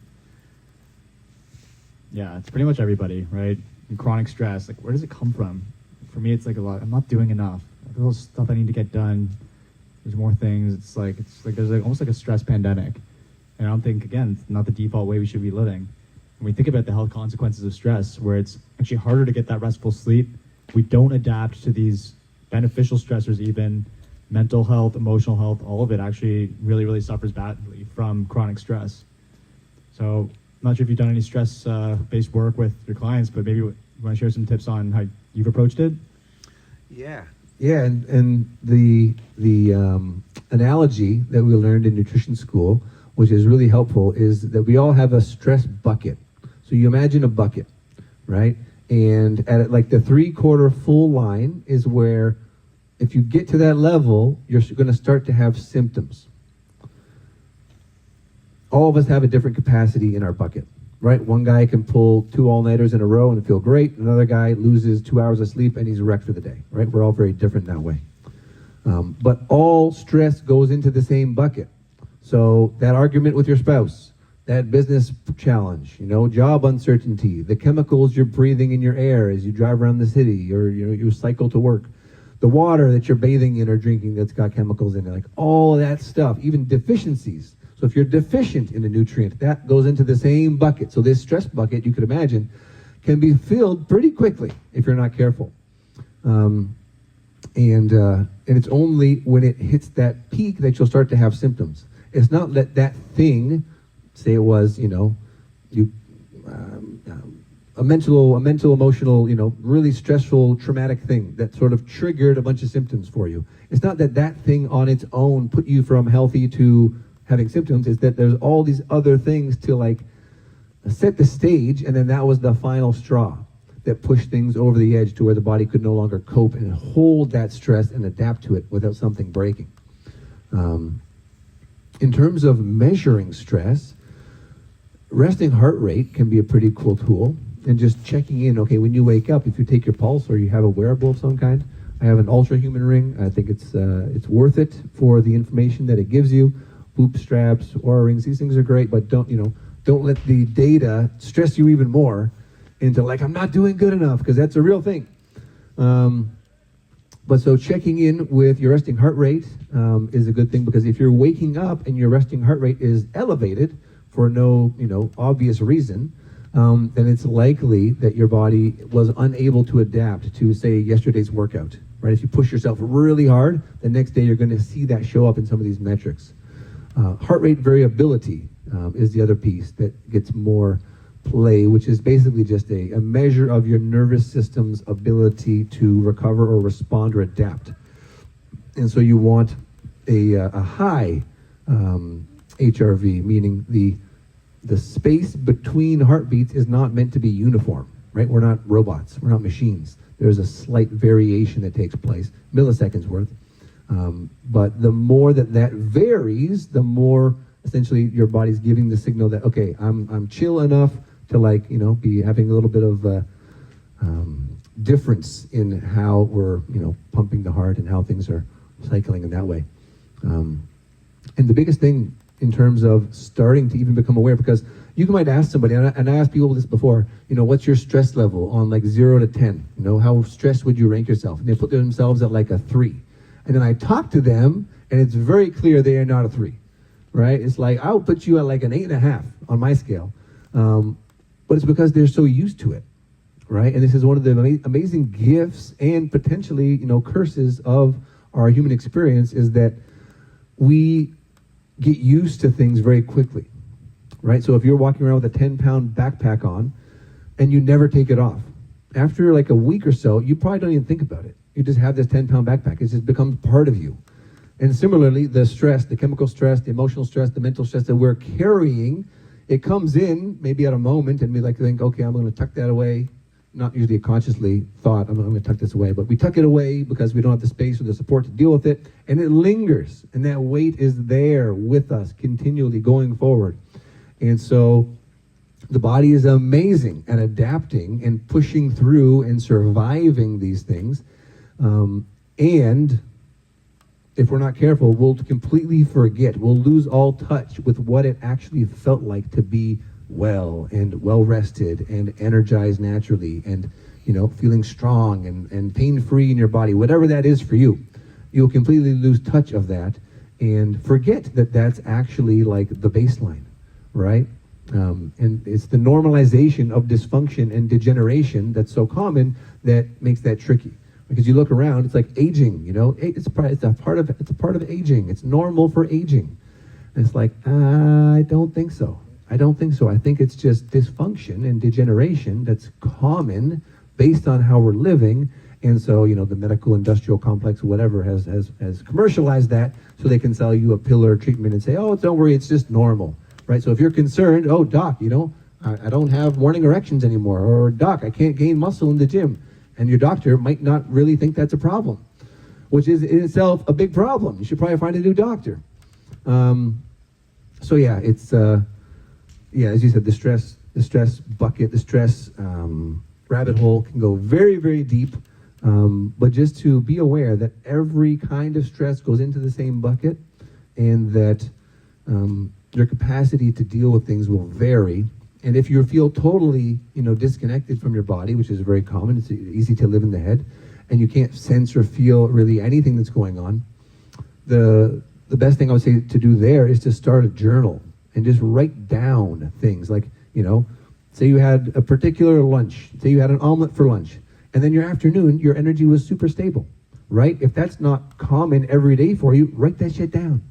yeah, it's pretty much everybody, right? And chronic stress, like where does it come from? For me, it's like a lot. I'm not doing enough. There's stuff I need to get done. There's more things. It's like there's almost like a stress pandemic. And I don't think, again, it's not the default way we should be living. When we think about the health consequences of stress, where it's actually harder to get that restful sleep, we don't adapt to these beneficial stressors, even mental health, emotional health, all of it actually really, really suffers badly from chronic stress. So I'm not sure if you've done any stress-based work with your clients, but maybe you want to share some tips on how you've approached it? Yeah, and the analogy that we learned in nutrition school, which is really helpful, is that we all have a stress bucket. So you imagine a bucket, right? And at like the 3/4 full line is where, if you get to that level, you're going to start to have symptoms. All of us have a different capacity in our bucket, right? One guy can pull 2 all-nighters in a row and feel great. Another guy loses 2 hours of sleep and he's wrecked for the day, right? We're all very different that way. But all stress goes into the same bucket. So that argument with your spouse, that business challenge, job uncertainty, the chemicals you're breathing in your air as you drive around the city, or you cycle to work, the water that you're bathing in or drinking that's got chemicals in it, like all that stuff, even deficiencies. So if you're deficient in a nutrient, that goes into the same bucket. So this stress bucket, you could imagine, can be filled pretty quickly if you're not careful. And it's only when it hits that peak that you'll start to have symptoms. It's not that thing, say it was, a mental, emotional, really stressful, traumatic thing that sort of triggered a bunch of symptoms for you. It's not that thing on its own put you from healthy to having symptoms. It's that there's all these other things to like set the stage, and then that was the final straw that pushed things over the edge to where the body could no longer cope and hold that stress and adapt to it without something breaking. In terms of measuring stress, resting heart rate can be a pretty cool tool. And just checking in, okay, when you wake up, if you take your pulse or you have a wearable of some kind, I have an ultra-human ring. I think it's worth it for the information that it gives you. Boop straps, Oura rings, these things are great, but don't let the data stress you even more into like, I'm not doing good enough, because that's a real thing. But so checking in with your resting heart rate is a good thing, because if you're waking up and your resting heart rate is elevated for no obvious reason, then it's likely that your body was unable to adapt to, say, yesterday's workout, right? If you push yourself really hard, the next day you're going to see that show up in some of these metrics. Heart rate variability is the other piece that gets more play, which is basically just a measure of your nervous system's ability to recover or respond or adapt. And so you want a high HRV, meaning the space between heartbeats is not meant to be uniform, right? We're not robots, we're not machines. There's a slight variation that takes place, milliseconds worth. But the more that varies, the more essentially your body's giving the signal that, okay, I'm chill enough to be having a little bit of difference in how we're, pumping the heart and how things are cycling in that way. And the biggest thing in terms of starting to even become aware, because you might ask somebody, and I asked people this before, what's your stress level on like 0 to 10? How stressed would you rank yourself? And they put themselves at like a 3. And then I talk to them, and it's very clear they are not a 3, right? It's like, I'll put you at like an 8.5 on my scale. But it's because they're so used to it, right? And this is one of the amazing gifts and potentially, curses of our human experience, is that we get used to things very quickly, right? So if you're walking around with a 10-pound backpack on and you never take it off, after like a week or so, you probably don't even think about it. You just have this 10-pound backpack. It just becomes part of you. And similarly, the stress, the chemical stress, the emotional stress, the mental stress that we're carrying, it comes in maybe at a moment and we think, okay, I'm going to tuck that away. Not usually a consciously thought, I'm going to tuck this away, but we tuck it away because we don't have the space or the support to deal with it, and it lingers, and that weight is there with us continually going forward. And so the body is amazing at adapting and pushing through and surviving these things. And if we're not careful, we'll completely forget. We'll lose all touch with what it actually felt like to be well and well rested and energized naturally and, feeling strong and pain-free in your body, whatever that is for you. You'll completely lose touch of that and forget that that's actually like the baseline, right? And it's the normalization of dysfunction and degeneration that's so common that makes that tricky. Because you look around, it's like aging, it's a part of aging. It's normal for aging. And it's like, I don't think so. I think it's just dysfunction and degeneration that's common based on how we're living. And so, the medical industrial complex, whatever, has commercialized that so they can sell you a pill or treatment and say, oh, don't worry, it's just normal, right? So if you're concerned, oh, doc, I don't have morning erections anymore, or doc, I can't gain muscle in the gym. And your doctor might not really think that's a problem, which is in itself a big problem. You should probably find a new doctor. So yeah, it's as you said, the stress bucket, the stress rabbit hole can go very, very deep. But just to be aware that every kind of stress goes into the same bucket, and that your capacity to deal with things will vary. And if you feel totally, disconnected from your body, which is very common, it's easy to live in the head, and you can't sense or feel really anything that's going on, the best thing I would say to do there is to start a journal and just write down things like, say you had a particular lunch, say you had an omelet for lunch, and then your afternoon, your energy was super stable, right? If that's not common every day for you, write that shit down,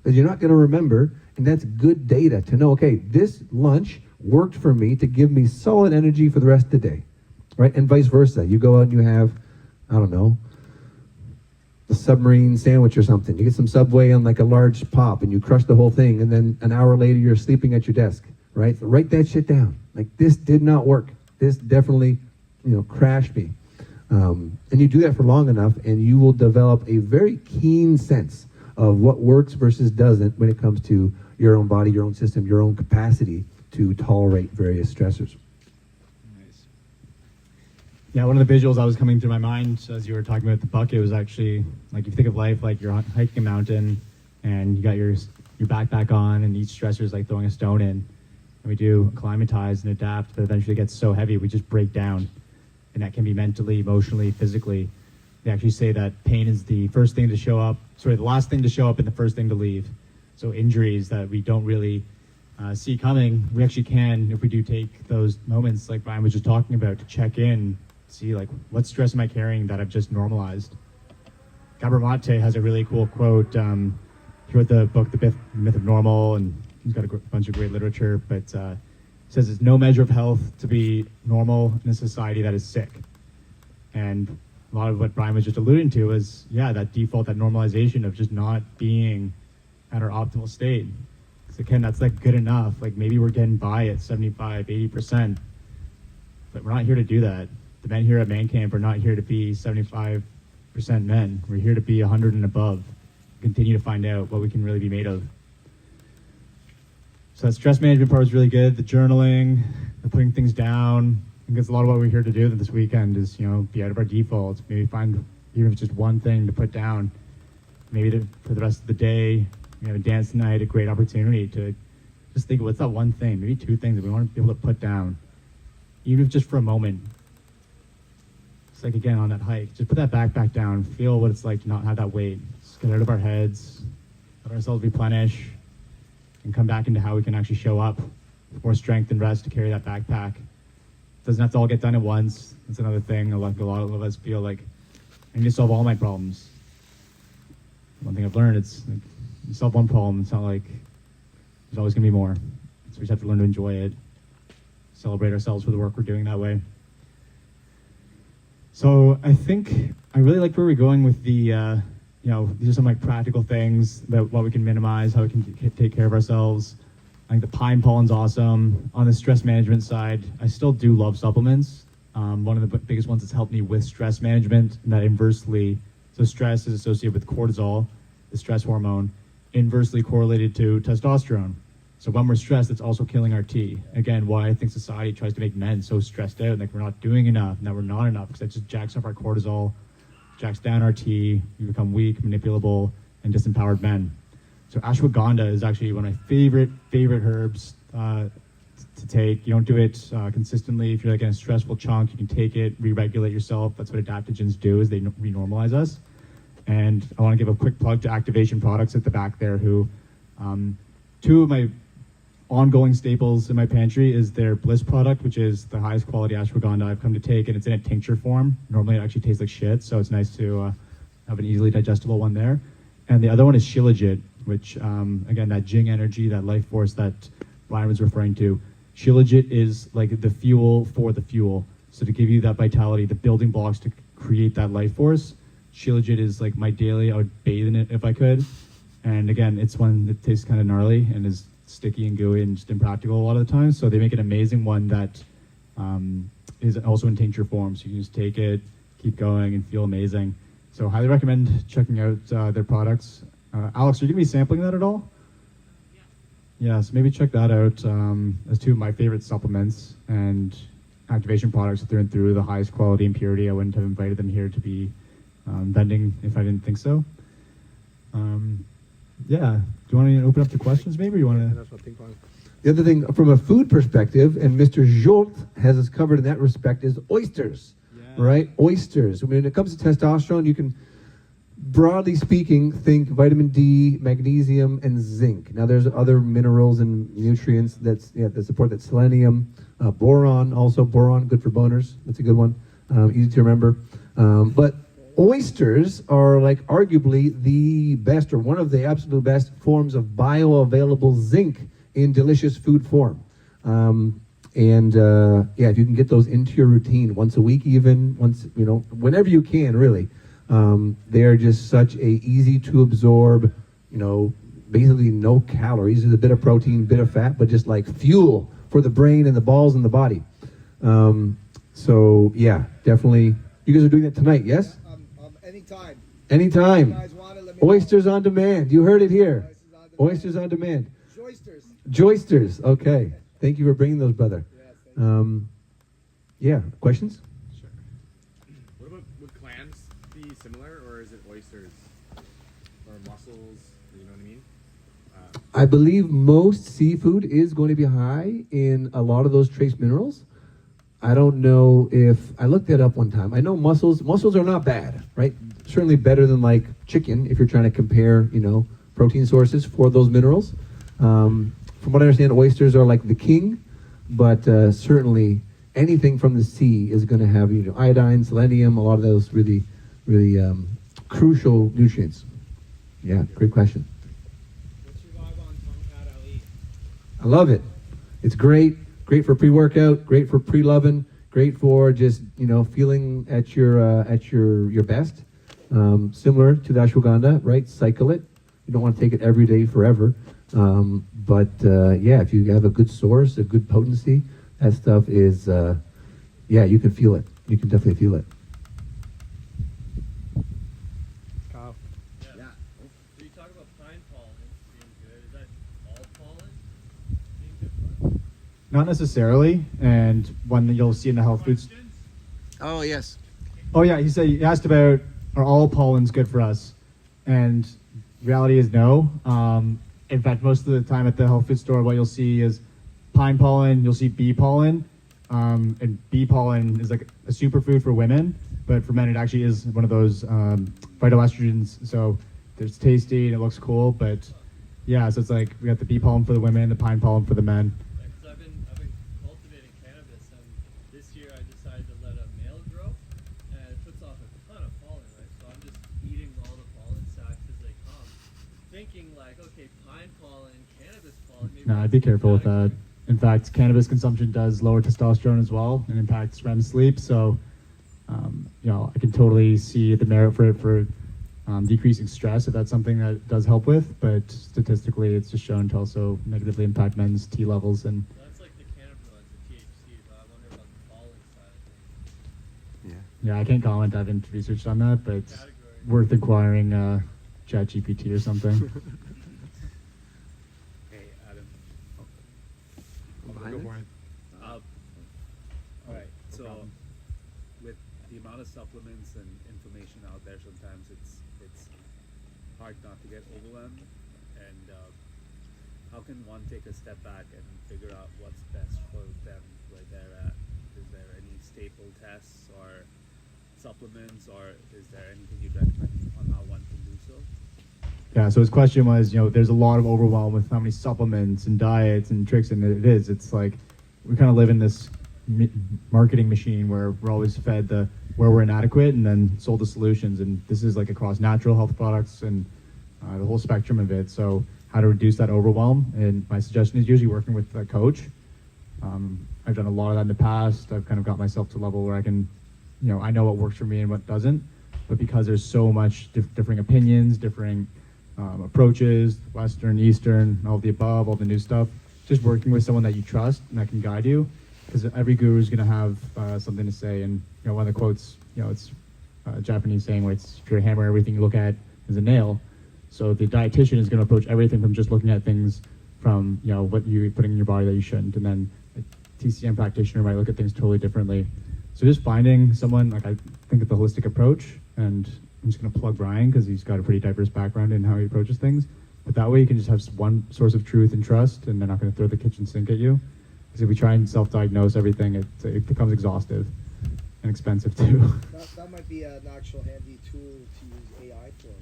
because you're not going to remember, and that's good data to know, okay, this lunch worked for me to give me solid energy for the rest of the day, right? And vice versa. You go out and you have, I don't know, a submarine sandwich or something. You get some Subway on like a large pop and you crush the whole thing, and then an hour later you're sleeping at your desk, right? So write that shit down. Like, this did not work. This definitely, crashed me. And you do that for long enough, and you will develop a very keen sense of what works versus doesn't when it comes to your own body, your own system, your own capacity to tolerate various stressors. Nice. Yeah, one of the visuals that was coming through my mind as you were talking about the bucket was actually, like, if you think of life like you're hiking a mountain and you got your backpack on, and each stressor is like throwing a stone in. And we do acclimatize and adapt, but eventually it gets so heavy we just break down. And that can be mentally, emotionally, physically. They actually say that pain is the first thing to show up, the last thing to show up and the first thing to leave. So injuries that we don't really see coming, we actually can, if we do take those moments like Brian was just talking about, to check in, see like, what stress am I carrying that I've just normalized? Gabor Mate has a really cool quote. He wrote the book, The Myth of Normal, and he's got a bunch of great literature, but he says it's no measure of health to be normal in a society that is sick. And a lot of what Brian was just alluding to is, that default, that normalization of just not being at our optimal state. So again, that's like good enough. Like, maybe we're getting by at 75, 80%, but we're not here to do that. The men here at ManCamp are not here to be 75% men. We're here to be 100 and above. Continue to find out what we can really be made of. So that stress management part is really good. The journaling, the putting things down. I think that's a lot of what we're here to do this weekend is, be out of our defaults. Maybe find, even if it's just one thing to put down. Maybe for the rest of the day, we have a dance tonight, a great opportunity to just think, what's that one thing, maybe two things that we want to be able to put down, even if just for a moment. It's like, again, on that hike, just put that backpack down, feel what it's like to not have that weight. Just get out of our heads, let ourselves replenish, and come back into how we can actually show up with more strength and rest to carry that backpack. Doesn't have to all get done at once. That's another thing. A lot of us feel like, I need to solve all my problems. One thing I've learned, it's like, you solve one problem, it's not like there's always going to be more. So we just have to learn to enjoy it, celebrate ourselves for the work we're doing that way. So I think I really like where we're going with the, these are some like practical things about what we can minimize, how we can take care of ourselves. I think the pine pollen's awesome. On the stress management side, I still do love supplements. One of the biggest ones that's helped me with stress management, and that inversely, so stress is associated with cortisol, the stress hormone, inversely correlated to testosterone. So when we're stressed, it's also killing our T. Again, why I think society tries to make men so stressed out, like we're not doing enough, and that we're not enough, because that just jacks up our cortisol, jacks down our T, we become weak, manipulable, and disempowered men. So ashwagandha is actually one of my favorite herbs to take. You don't do it consistently. If you're like in a stressful chunk, you can take it, re-regulate yourself. That's what adaptogens do, is they renormalize us. And I want to give a quick plug to Activation Products at the back there, who two of my ongoing staples in my pantry is their Bliss product, which is the highest quality ashwagandha I've come to take, and it's in a tincture form. Normally it actually tastes like shit, so it's nice to have an easily digestible one there. And the other one is Shilajit, which, again, that Jing energy, that life force that Brian was referring to. Shilajit is like the fuel for the fuel. So to give you that vitality, the building blocks to create that life force, Shilajit is like my daily, I would bathe in it if I could. And again, it's one that tastes kind of gnarly and is sticky and gooey and just impractical a lot of the time. So they make an amazing one that is also in tincture form. So you can just take it, keep going, and feel amazing. So highly recommend checking out their products. Alex, are you going to be sampling that at all? Yeah, so maybe check that out as two of my favorite supplements and activation products through and through, the highest quality and purity. I wouldn't have invited them here to be vending if I didn't think so. Yeah, do you want to open up to questions maybe, or you want to? The other thing, from a food perspective, and Mr. Jolt has us covered in that respect, is oysters, right? Oysters. When it comes to testosterone, you can, broadly speaking, think vitamin D, magnesium, and zinc. Now, there's other minerals and nutrients that support that. Selenium, boron, also boron, good for boners. That's a good one, easy to remember. But oysters are like arguably the best, or one of the absolute best forms of bioavailable zinc in delicious food form. Yeah, if you can get those into your routine once a week, even once, whenever you can, really. They are just such a easy to absorb, basically no calories. There's a bit of protein, bit of fat, but just like fuel for the brain and the balls and the body. So yeah, definitely. You guys are doing that tonight, yes? Anytime. Anytime. You guys want it, let me know. Oysters on demand. You heard it here. Oysters on demand. Joysters. Joysters. Okay. Thank you for bringing those, brother. Yes, thank you. Yeah. Questions? Sure. What about, would clams be similar, or is it oysters or mussels? You know what I mean? I believe most seafood is going to be high in a lot of those trace minerals. I don't know if I looked that up one time. I know mussels are not bad, right? Certainly better than like chicken if you're trying to compare, protein sources for those minerals. From what I understand, oysters are like the king, but certainly anything from the sea is going to have iodine, selenium, a lot of those really, really crucial nutrients. Yeah, great question. What's your vibe on Tomcat Ali? I love it. It's great. Great for pre-workout. Great for pre-loving. Great for just feeling at your best. Similar to the ashwagandha, right? Cycle it. You don't want to take it every day forever. But if you have a good source, a good potency, that stuff is you can feel it. You can definitely feel it. Kyle. Yeah. So you talk about pine pollen being good. Is that all pollen being good for us? Not necessarily, and one that you'll see in the health foods. Oh, yes. Oh yeah, he asked about, are all pollens good for us? And reality is no. In fact, most of the time at the health food store, what you'll see is pine pollen, you'll see bee pollen, and bee pollen is like a superfood for women, but for men it actually is one of those phytoestrogens, so it's tasty and it looks cool, but yeah, so it's like we got the bee pollen for the women, the pine pollen for the men. Because I've been cultivating cannabis, and this year I decided to let a male grow, and it puts off a ton of pollen, right? So I'm just eating all the pollen sacs as they come, thinking like, okay, pine pollen, cannabis pollen. Maybe No, I'd be careful with that. In fact, cannabis consumption does lower testosterone as well and impacts REM sleep. So, I can totally see the merit for it for decreasing stress if that's something that does help with. But statistically, it's just shown to also negatively impact men's T levels. And So that's like the cannabinoids, the THC, but I wonder about the pollen side of things. yeah, I can't comment. I haven't researched on that, but it's Category. worth inquiring ChatGPT or something. Hey, Adam. Behind Go it? for it. All right. So, with the amount of supplements and information out there, sometimes it's hard not to get overwhelmed. And how can one take a step back and figure out what's best for them where they're at? Is there any staple tests or supplements, or is there anything you'd recommend on how one can do so? Yeah, so his question was, there's a lot of overwhelm with how many supplements and diets and tricks, and it's like we kind of live in this marketing machine where we're always fed where we're inadequate and then sold the solutions, and this is like across natural health products and the whole spectrum of it. So how to reduce that overwhelm, and my suggestion is usually working with a coach. I've done a lot of that in the past. I've kind of got myself to a level where I can, I know what works for me and what doesn't, but because there's so much differing opinions, differing approaches, Western, Eastern, all of the above, all the new stuff. Just working with someone that you trust and that can guide you, because every guru is going to have something to say. And one of the quotes, it's a Japanese saying where it's, if you're a hammer, everything you look at is a nail. So the dietitian is going to approach everything from just looking at things from what you're putting in your body that you shouldn't, and then a TCM practitioner might look at things totally differently. So just finding someone, like I think of the holistic approach, and I'm just going to plug Brian because he's got a pretty diverse background in how he approaches things. But that way you can just have one source of truth and trust, and they're not going to throw the kitchen sink at you. Because if we try and self-diagnose everything, it becomes exhaustive and expensive too. That might be an actual handy tool to use AI for,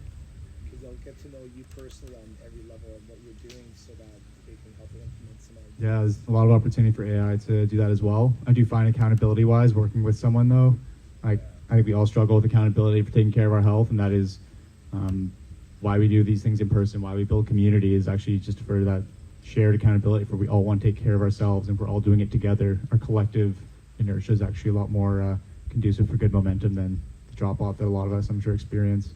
because they'll get to know you personally on every level of what you're doing, so that they can help implement some ideas. Yeah, there's a lot of opportunity for AI to do that as well. I do find accountability-wise, working with someone though, I think we all struggle with accountability for taking care of our health, and that is why we do these things in person, why we build community, is actually just for that shared accountability, for we all want to take care of ourselves, and we're all doing it together. Our collective inertia is actually a lot more conducive for good momentum than the drop-off that a lot of us, I'm sure, experience.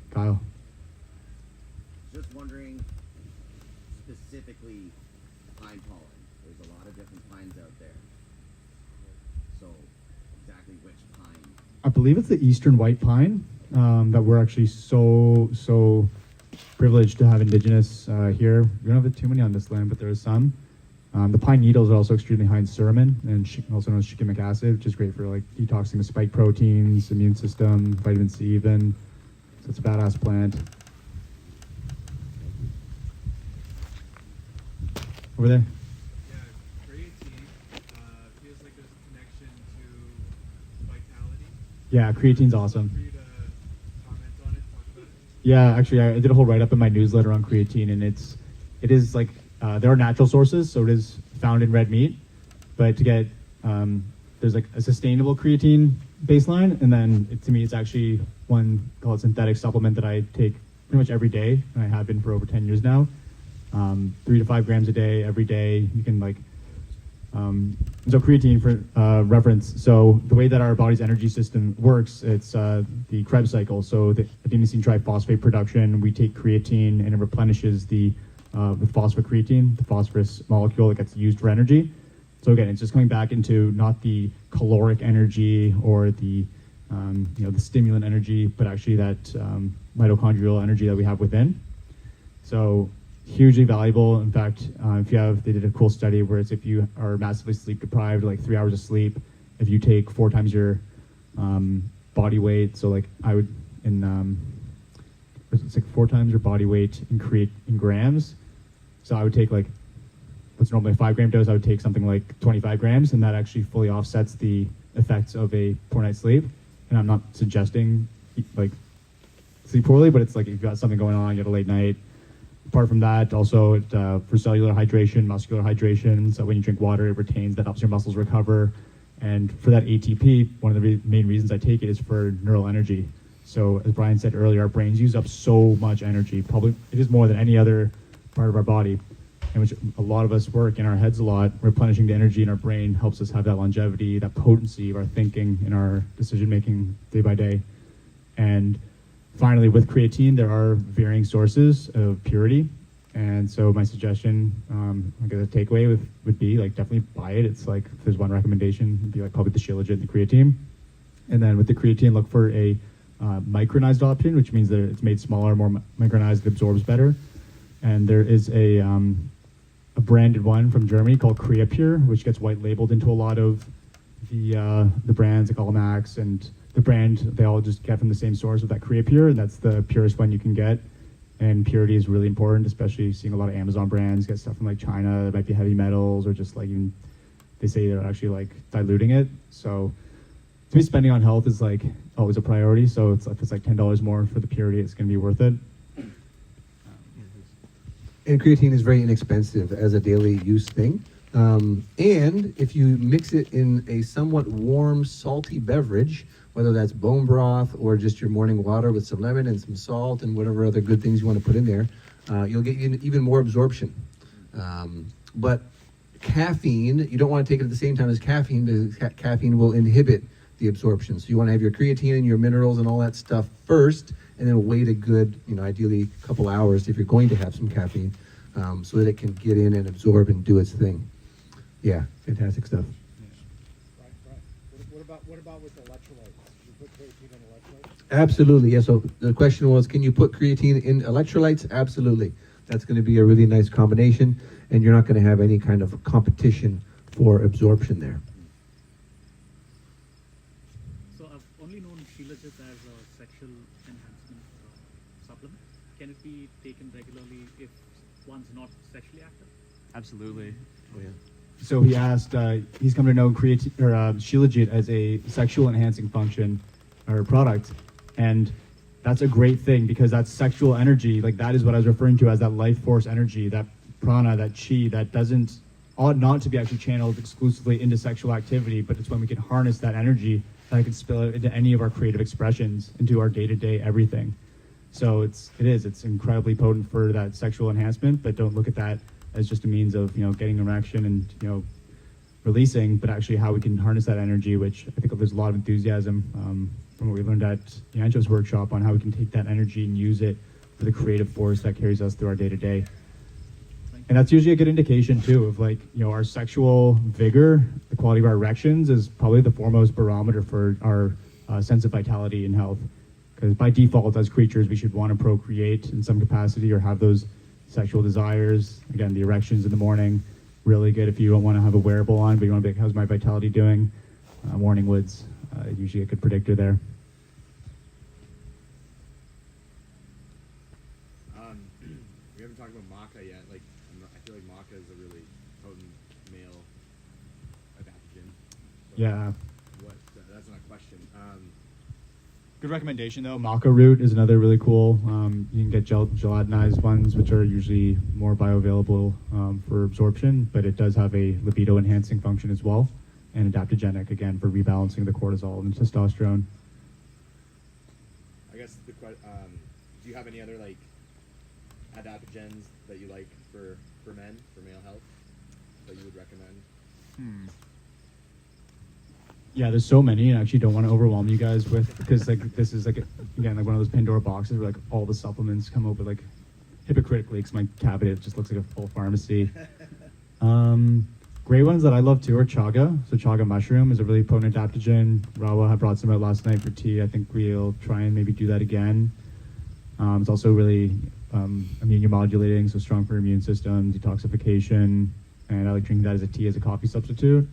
Kyle? Just wondering, specifically pine pollen. There's a lot of different pines out there. So, exactly which pine? I believe it's the eastern white pine that we're actually so privileged to have indigenous here. We don't have too many on this land, but there are some. The pine needles are also extremely high in suramin, and also known as shikimic acid, which is great for like detoxing the spike proteins, immune system, vitamin C even. So it's a badass plant. Over there. Yeah, creatine feels like there's a connection to vitality. Yeah, creatine's awesome. For you to comment on it, talk about it. Yeah, actually, I did a whole write-up in my newsletter on creatine, and it is like there are natural sources, so it is found in red meat, but to get there's like a sustainable creatine baseline, and then to me, it's actually one called synthetic supplement that I take pretty much every day, and I have been for over 10 years now. 3 to 5 grams a day, every day. You can like so creatine for reference. So the way that our body's energy system works, it's the Krebs cycle. So the adenosine triphosphate production, we take creatine and it replenishes the phosphocreatine, the phosphorus molecule that gets used for energy. So again, it's just coming back into not the caloric energy or the the stimulant energy, but actually that mitochondrial energy that we have within. So hugely valuable. In fact, they did a cool study where it's if you are massively sleep deprived, like 3 hours of sleep, if you take 4 times your body weight, so like I would it's like 4 times your body weight in grams. So I would take like what's normally a 5 gram dose, I would take something like 25 grams, and that actually fully offsets the effects of a poor night's sleep. And I'm not suggesting like sleep poorly, but it's like if you've got something going on, you had a late night. Apart from that, also for cellular hydration, muscular hydration, so when you drink water, it retains, that helps your muscles recover. And for that ATP, one of the main reasons I take it is for neural energy. So as Brian said earlier, our brains use up so much energy. Probably it is more than any other part of our body, in which a lot of us work in our heads a lot. Replenishing the energy in our brain helps us have that longevity, that potency of our thinking in our decision making day by day. And finally, with creatine, there are varying sources of purity. And so my suggestion, I guess a takeaway would be like definitely buy it. It's like, if there's one recommendation, it'd be like probably the Shilajit and the creatine. And then with the creatine, look for a micronized option, which means that it's made smaller, more micronized, it absorbs better. And there is a branded one from Germany called Creapure, which gets white labeled into a lot of the brands like Allmax, and the brand, they all just get from the same source with that Creapure, and that's the purest one you can get. And purity is really important, especially seeing a lot of Amazon brands get stuff from like China that might be heavy metals, or just like even they say they're actually like diluting it. So to me, spending on health is like always a priority. So it's if it's like $10 more for the purity, it's going to be worth it. And creatine is very inexpensive as a daily use thing. And if you mix it in a somewhat warm, salty beverage, whether that's bone broth or just your morning water with some lemon and some salt and whatever other good things you want to put in there, you'll get even more absorption. But caffeine, you don't want to take it at the same time as caffeine, because caffeine will inhibit the absorption. So you want to have your creatine and your minerals and all that stuff first, and then wait a good, ideally a couple hours if you're going to have some caffeine, so that it can get in and absorb and do its thing. Yeah, fantastic stuff. Right. What about with electrolytes? Should you put creatine in electrolytes? Absolutely, yeah. So the question was, can you put creatine in electrolytes? Absolutely. That's going to be a really nice combination, and you're not going to have any kind of competition for absorption there. So I've only known Shilajit as a sexual enhancement supplement. Can it be taken regularly if one's not sexually active? Absolutely. Oh, yeah. So he asked, he's come to know Shilajit as a sexual enhancing function or product, and that's a great thing because that's sexual energy. Like that is what I was referring to as that life force energy, that prana, that chi, that ought not to be actually channeled exclusively into sexual activity, but it's when we can harness that energy that I can spill it into any of our creative expressions, into our day-to-day everything. So it's incredibly potent for that sexual enhancement, but don't look at that as just a means of, getting an erection and, releasing, but actually how we can harness that energy, which I think there's a lot of enthusiasm from what we learned at Yancho's workshop on how we can take that energy and use it for the creative force that carries us through our day-to-day. And that's usually a good indication too of our sexual vigor, the quality of our erections is probably the foremost barometer for our sense of vitality and health. Because by default, as creatures, we should want to procreate in some capacity or have those sexual desires. Again, the erections in the morning, really good if you don't want to have a wearable on, but you want to be like, how's my vitality doing? Morning woods, usually a good predictor there. We haven't talked about maca yet. I feel like maca is a really potent male adaptogen. So Yeah. That's not a question. Good recommendation though. Maca root is another really cool. You can get gelatinized ones, which are usually more bioavailable for absorption, but it does have a libido enhancing function as well, and adaptogenic again for rebalancing the cortisol and testosterone. I guess do you have any other adaptogens that you like for men, for male health, that you would recommend? Yeah, there's so many, and I actually don't want to overwhelm you guys with, because this is again one of those Pandora boxes where all the supplements come up with hypocritically, because my cabinet just looks like a full pharmacy. Great ones that I love too are chaga. So chaga mushroom is a really potent adaptogen. Rawa had brought some out last night for tea. I think we'll try and maybe do that again. It's also really immunomodulating, so strong for your immune system, detoxification, and I like drinking that as a tea, as a coffee substitute.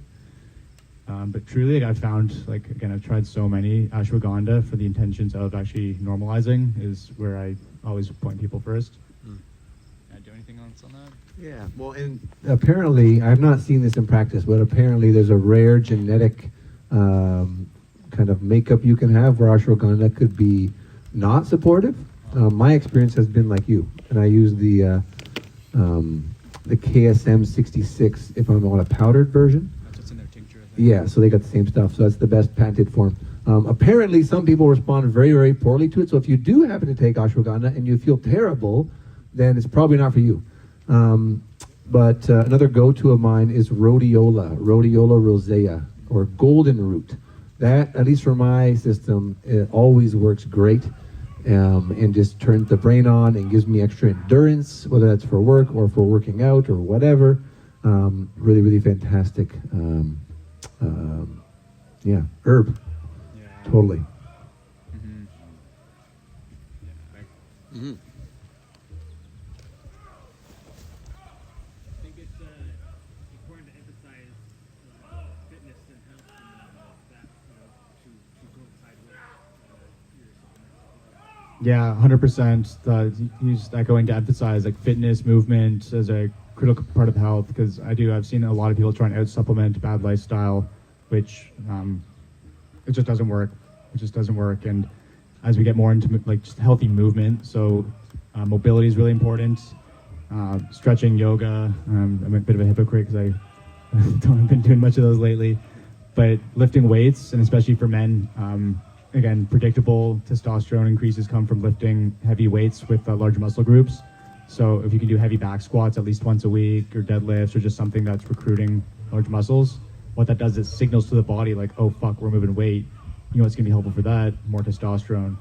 But truly, I found, again, I've tried so many. Ashwagandha, for the intentions of actually normalizing, is where I always point people first. Do anything else on that? Yeah, well, and apparently, I've not seen this in practice, but apparently there's a rare genetic kind of makeup you can have where ashwagandha could be not supportive. My experience has been like you, and I use the KSM 66 if I'm on a powdered version. Yeah, so they got the same stuff. So that's the best patented form. Apparently, some people respond very, very poorly to it. So if you do happen to take ashwagandha and you feel terrible, then it's probably not for you. But another go-to of mine is rhodiola rosea, or golden root. That, at least for my system, it always works great, and just turns the brain on and gives me extra endurance, whether that's for work or for working out or whatever. Really, really fantastic. Herb. Yeah. Totally. Mm-hmm. Mm-hmm. I think it's important to emphasize fitness and health and that to coincide with your supplements. Yeah, 100%. He's going to emphasize fitness, movement as a critical part of health, because I've seen a lot of people trying to out-supplement bad lifestyle, which it just doesn't work. It just doesn't work. And as we get more into just healthy movement, so mobility is really important. Stretching, yoga. I'm a bit of a hypocrite because I haven't been doing much of those lately. But lifting weights, and especially for men, again, predictable testosterone increases come from lifting heavy weights with large muscle groups. So if you can do heavy back squats at least once a week, or deadlifts, or just something that's recruiting large muscles, what that does is signals to the body oh fuck, we're moving weight. You know what's gonna be helpful for that? More testosterone.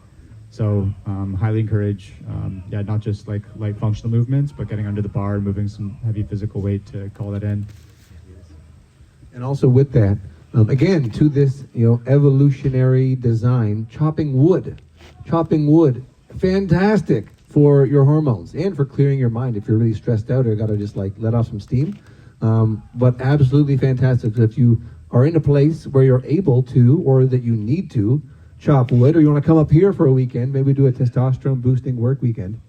So highly encourage, not just like light functional movements, but getting under the bar, moving some heavy physical weight to call that in. And also with that, again, to this, evolutionary design, chopping wood, fantastic for your hormones and for clearing your mind if you're really stressed out or got to just like let off some steam. But absolutely fantastic. So if you are in a place where you're able to, or that you need to, chop wood, or you want to come up here for a weekend, maybe do a testosterone boosting work weekend,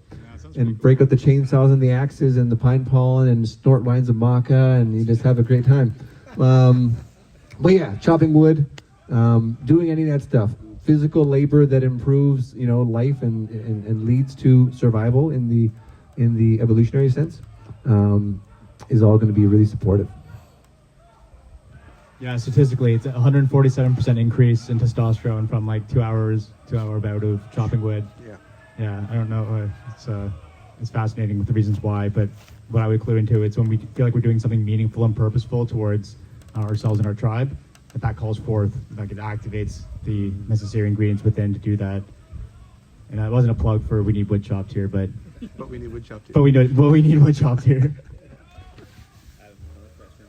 and break out the chainsaws and the axes and the pine pollen and snort lines of maca, and you just have a great time. But yeah, chopping wood, doing any of that stuff, physical labor that improves, life and leads to survival in the evolutionary sense, is all going to be really supportive. Yeah, statistically, it's a 147% increase in testosterone from like 2-hour bout of chopping wood. Yeah, I don't know. It's fascinating with the reasons why, but what I would clue into, it's when we feel like we're doing something meaningful and purposeful towards ourselves and our tribe, that calls forth, like it activates the necessary ingredients within to do that. And that wasn't a plug for we need wood chopped here, but we need wood chopped too. but we need wood chopped here. I have another question.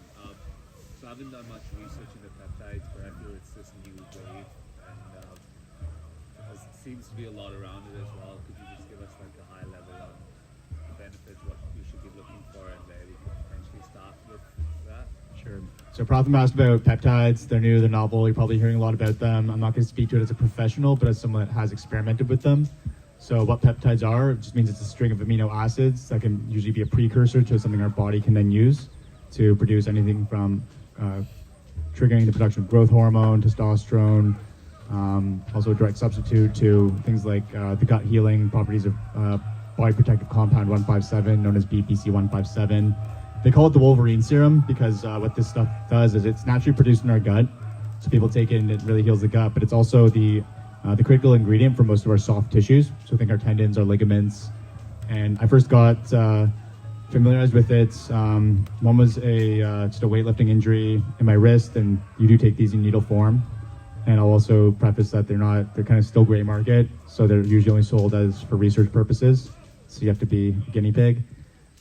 So I haven't done much research into peptides, but I feel it's this new wave, and there seems to be a lot around it as well. Could you just give us like a high level on the benefits, what we should be looking for, and where we could potentially start with that? Sure. So Pratham asked about peptides. They're new, they're novel. You're probably hearing a lot about them. I'm not going to speak to it as a professional, but as someone that has experimented with them. So what peptides are, it just means it's a string of amino acids that can usually be a precursor to something our body can then use to produce anything from triggering the production of growth hormone, testosterone, also a direct substitute to things like the gut healing properties of body protective compound 157, known as BPC 157. They call it the Wolverine serum because what this stuff does is it's naturally produced in our gut. So people take it and it really heals the gut, but it's also the critical ingredient for most of our soft tissues. So think our tendons, our ligaments. And I first got familiarized with it. One was just a weightlifting injury in my wrist, and you do take these in needle form. And I'll also preface that they're kind of still gray market. So they're usually only sold as for research purposes. So you have to be a guinea pig.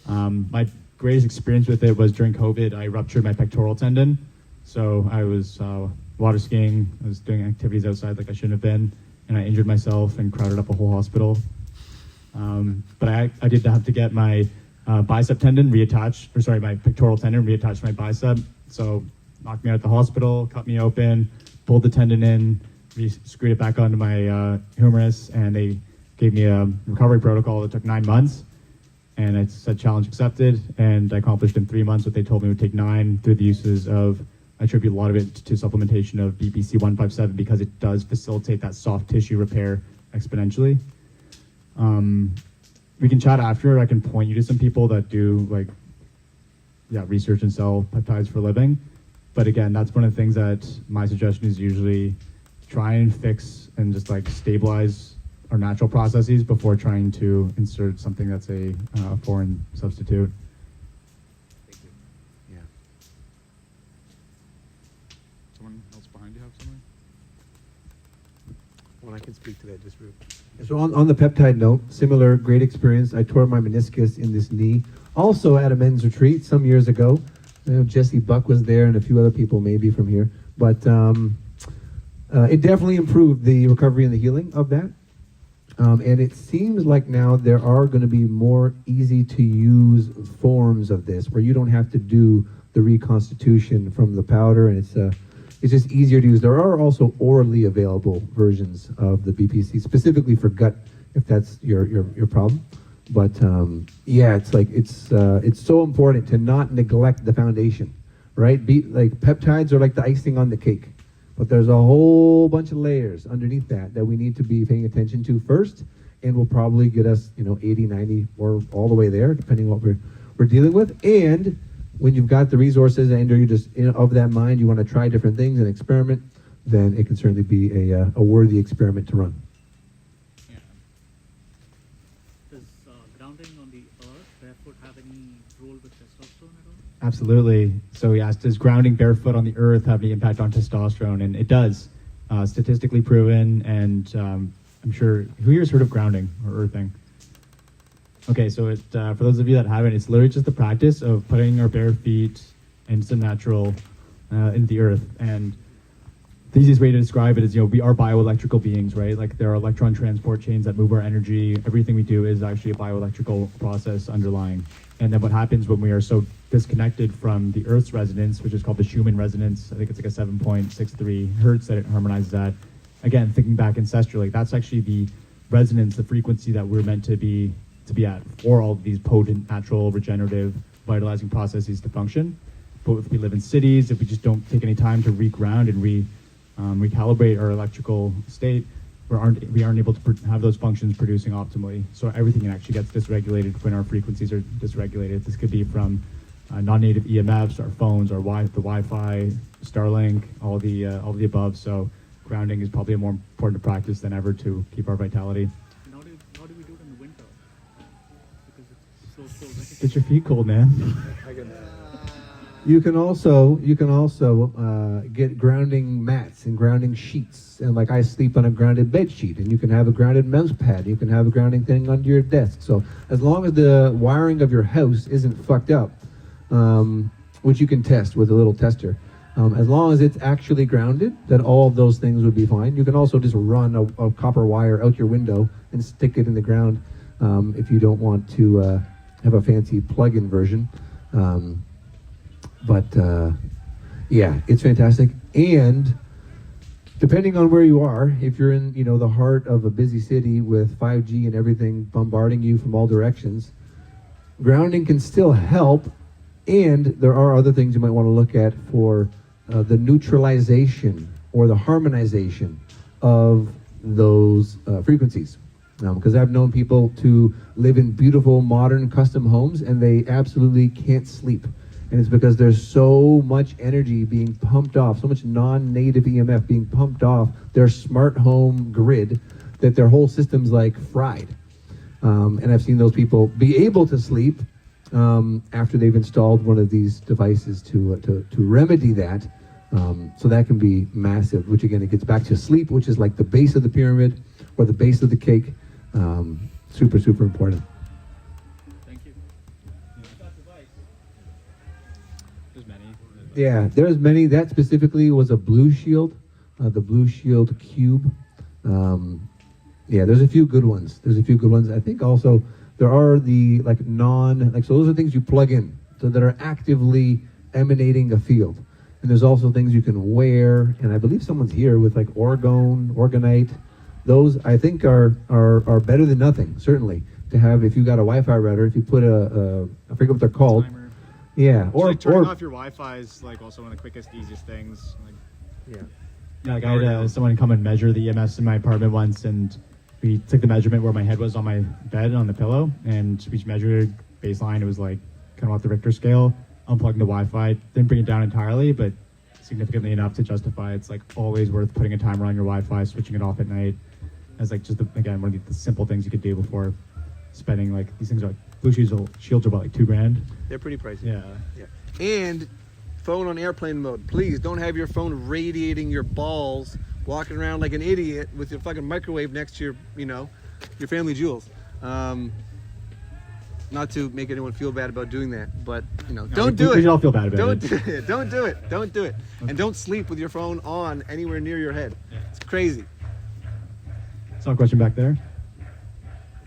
My greatest experience with it was during COVID. I ruptured my pectoral tendon. So I was water skiing. I was doing activities outside like I shouldn't have been. And I injured myself and crowded up a whole hospital. But I did have to get my bicep tendon reattached, my pectoral tendon reattached to my bicep. So knocked me out at the hospital, cut me open, pulled the tendon in, screwed it back onto my humerus, and they gave me a recovery protocol that took 9 months. And it said challenge accepted, and I accomplished in 3 months what they told me would take 9 through the uses of, I attribute a lot of it to supplementation of BPC 157 because it does facilitate that soft tissue repair exponentially. We can chat after. I can point you to some people that do research and sell peptides for a living. But again, that's one of the things that my suggestion is usually try and fix and just like stabilize our natural processes before trying to insert something that's a foreign substitute. Thank you. Yeah. Someone else behind you have something? Well, I can speak to that just real quick. So on the peptide note, similar great experience. I tore my meniscus in this knee, also at a men's retreat some years ago. Jesse Buck was there and a few other people maybe from here. But it definitely improved the recovery and the healing of that. And it seems like now there are going to be more easy to use forms of this where you don't have to do the reconstitution from the powder, and it's just easier to use. There are also orally available versions of the BPC specifically for gut if that's your problem. But yeah, it's so important to not neglect the foundation, right? Peptides are like the icing on the cake. But there's a whole bunch of layers underneath that we need to be paying attention to first, and will probably get us, 80, 90, or all the way there, depending on what we're dealing with. And when you've got the resources and you're just of that mind, you want to try different things and experiment, then it can certainly be a worthy experiment to run. Does grounding on the earth barefoot have any role with testosterone at all? Absolutely. So he asked, does grounding barefoot on the earth have any impact on testosterone? And it does. Statistically proven, and I'm sure, who here's heard of grounding or earthing? Okay, so it for those of you that haven't, it's literally just the practice of putting our bare feet into some natural, into the earth. And the easiest way to describe it is, we are bioelectrical beings, right? Like there are electron transport chains that move our energy. Everything we do is actually a bioelectrical process underlying. And then what happens when we are so disconnected from the Earth's resonance, which is called the Schumann resonance, I think it's like a 7.63 hertz that it harmonizes at. Again, thinking back ancestrally, that's actually the resonance, the frequency that we're meant to be at for all of these potent, natural, regenerative, vitalizing processes to function. But if we live in cities, if we just don't take any time to reground and recalibrate our electrical state, we aren't able to have those functions producing optimally. So everything actually gets dysregulated when our frequencies are dysregulated. This could be from non-native EMFs, our phones, the Wi-Fi, Starlink, all the above. So grounding is probably a more important practice than ever to keep our vitality. And how do we do it in the winter? Because it's so cold. Right? Get your feet cold, man. You can also get grounding mats and grounding sheets, and like I sleep on a grounded bed sheet, and you can have a grounded mouse pad. You can have a grounding thing under your desk. So as long as the wiring of your house isn't fucked up, which you can test with a little tester, as long as it's actually grounded, then all of those things would be fine. You can also just run a copper wire out your window and stick it in the ground if you don't want to have a fancy plug-in version. But yeah, it's fantastic. And depending on where you are, if you're in the heart of a busy city with 5G and everything bombarding you from all directions, grounding can still help. And there are other things you might want to look at for the neutralization or the harmonization of those frequencies. Because I've known people to live in beautiful, modern, custom homes, and they absolutely can't sleep. And it's because there's so much energy being pumped off, so much non-native EMF being pumped off their smart home grid that their whole system's like fried. And I've seen those people be able to sleep after they've installed one of these devices to remedy that. So that can be massive, which again, it gets back to sleep, which is like the base of the pyramid or the base of the cake. Super, super important. Yeah, there's many. That specifically was a Blue Shield, the Blue Shield Cube. Yeah, there's a few good ones. I think also there are the so those are things you plug in, so that are actively emanating a field. And there's also things you can wear, and I believe someone's here with like orgonite. Those I think are better than nothing, certainly, to have if you got a Wi-Fi router, if you put I forget what they're called. Timer. Yeah, or turning off your Wi-Fi is like also one of the quickest, easiest things. Yeah, like I had someone come and measure the EMS in my apartment once, and we took the measurement where my head was on my bed on the pillow, and we measured baseline. It was like kind of off the Richter scale. Unplugging the Wi-Fi, didn't bring it down entirely, but significantly enough to justify it's like always worth putting a timer on your Wi-Fi, switching it off at night, as like just again one of the simple things you could do before spending like these things are like Blue Shields are about like $2,000. They're pretty pricey. Yeah. And phone on airplane mode. Please don't have your phone radiating your balls, walking around like an idiot with your fucking microwave next to your family jewels. Not to make anyone feel bad about doing that, but don't do it. We should all feel bad about it. Don't do it. Okay. And don't sleep with your phone on anywhere near your head. It's crazy. Saw a question back there.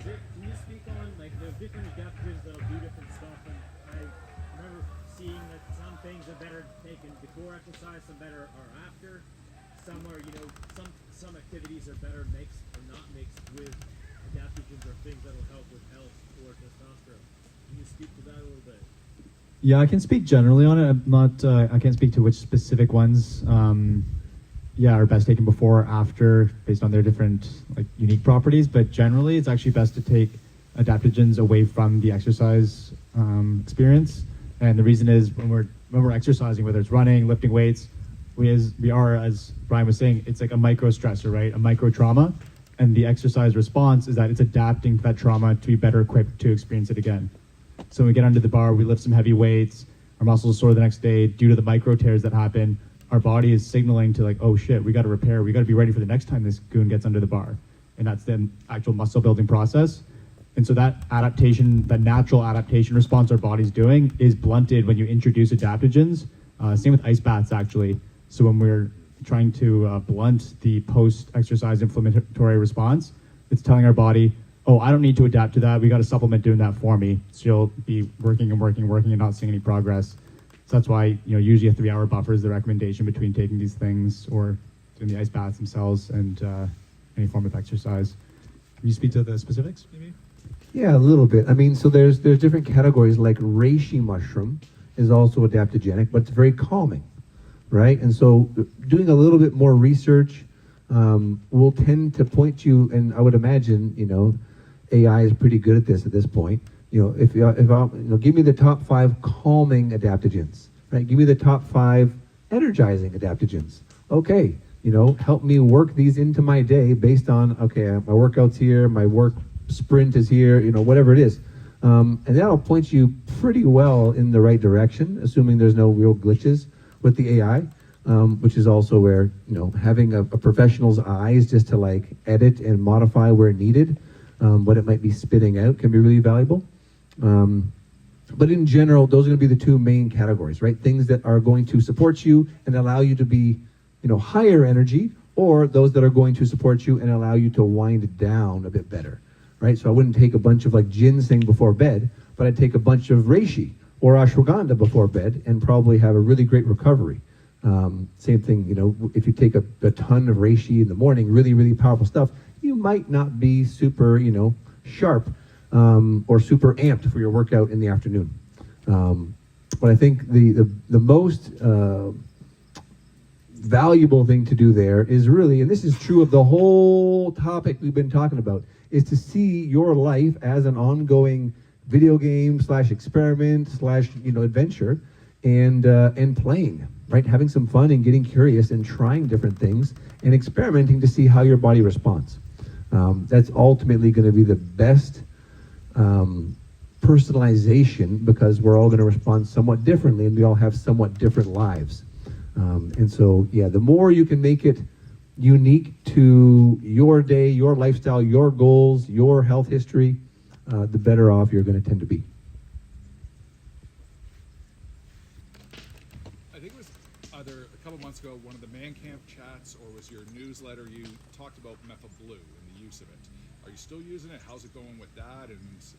Can you speak on like the different adapters that'll do different stuff? And I remember seeing that some things are better taken before exercise, some better are after. Some are, some activities are better mixed or not mixed with adaptogens or things that'll help with health or testosterone. Can you speak to that a little bit? Yeah, I can speak generally on it. I'm not. I can't speak to which specific ones. Are best taken before or after based on their different unique properties. But generally, it's actually best to take adaptogens away from the exercise experience. And the reason is when we're exercising, whether it's running, lifting weights, we are, as Brian was saying, it's like a micro stressor, right? A micro trauma. And the exercise response is that it's adapting to that trauma to be better equipped to experience it again. So when we get under the bar, we lift some heavy weights, our muscles are sore the next day due to the micro tears that happen. Our body is signaling to oh shit, we got to repair, we got to be ready for the next time this goon gets under the bar. and that's the actual muscle building process. And so that adaptation, that natural adaptation response our body's doing is blunted when you introduce adaptogens. Same with ice baths, actually. So when we're trying to blunt the post-exercise inflammatory response, it's telling our body, oh, I don't need to adapt to that. We got a supplement doing that for me. So you'll be working and not seeing any progress. So that's why, usually a 3-hour buffer is the recommendation between taking these things or doing the ice baths themselves and any form of exercise. Can you speak to the specifics, maybe? Yeah, a little bit. I mean, so there's different categories, like reishi mushroom is also adaptogenic, but it's very calming, right? And so doing a little bit more research will tend to point you, and I would imagine, AI is pretty good at this point. If give me the top 5 calming adaptogens, right? Give me the top 5 energizing adaptogens. Okay, help me work these into my day based on, okay, my workout's here, my work sprint is here, whatever it is. And that'll point you pretty well in the right direction, assuming there's no real glitches with the AI, which is also where, having a professional's eyes just to like edit and modify where needed, what it might be spitting out can be really valuable. But in general, those are going to be the 2 main categories, right? Things that are going to support you and allow you to be, higher energy, or those that are going to support you and allow you to wind down a bit better, right? So I wouldn't take a bunch of like ginseng before bed, but I'd take a bunch of reishi or ashwagandha before bed and probably have a really great recovery. Same thing, if you take a ton of reishi in the morning, really, really powerful stuff, you might not be super, sharp or super amped for your workout in the afternoon. But I think the most valuable thing to do there is really, and this is true of the whole topic we've been talking about, is to see your life as an ongoing video game / experiment / adventure and playing, right? Having some fun and getting curious and trying different things and experimenting to see how your body responds. That's ultimately going to be the best personalization, because we're all going to respond somewhat differently and we all have somewhat different lives. And so, the more you can make it unique to your day, your lifestyle, your goals, your health history, the better off you're going to tend to be. I think it was either a couple months ago, one of the ManCamp chats, or was your newsletter, you talked about methyl blue and the use of it. Are you still using it? How's it going with that? And is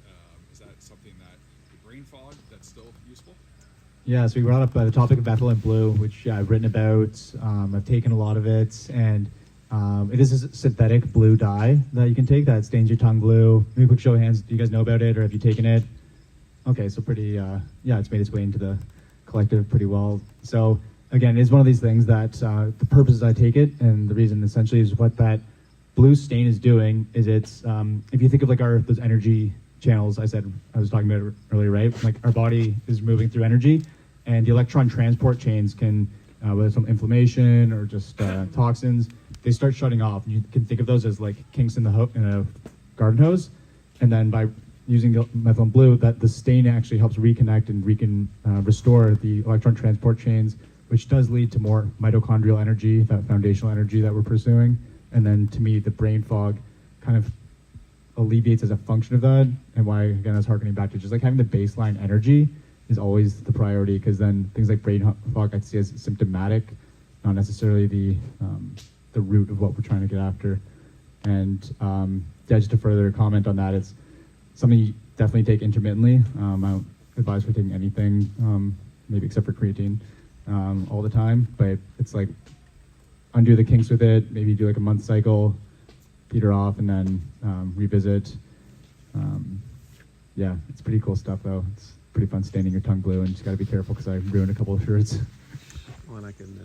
that something that the brain fog, that's still useful? Yeah, so we brought up the topic of methyl and blue, which I've written about. I've taken a lot of it, and it is a synthetic blue dye that you can take that stains your tongue blue. Maybe a quick show of hands. Do you guys know about it, or have you taken it? Okay, so pretty, it's made its way into the collective pretty well. So again, it's one of these things that the purposes I take it, and the reason essentially is what that blue stain is doing is it's, if you think of like those energy channels I was talking about earlier, right? Like our body is moving through energy, and the electron transport chains can, whether it's some inflammation or just toxins, they start shutting off. You can think of those as like kinks in a garden hose, and then by using the methyl and blue, that the stain actually helps reconnect and restore the electron transport chains, which does lead to more mitochondrial energy, that foundational energy that we're pursuing. And then to me, the brain fog kind of alleviates as a function of that, and why, again, I was harkening back to just like having the baseline energy is always the priority, because then things like brain fog I see as symptomatic, not necessarily the root of what we're trying to get after. And just to further comment on that, it's something you definitely take intermittently. I don't advise for taking anything, maybe except for creatine, all the time, but it's like undo the kinks with it, maybe do like a month cycle, peter off, and then revisit. It's pretty cool stuff though. It's pretty fun staining your tongue blue, and you just gotta be careful because I ruined a couple of shirts. Well, I can,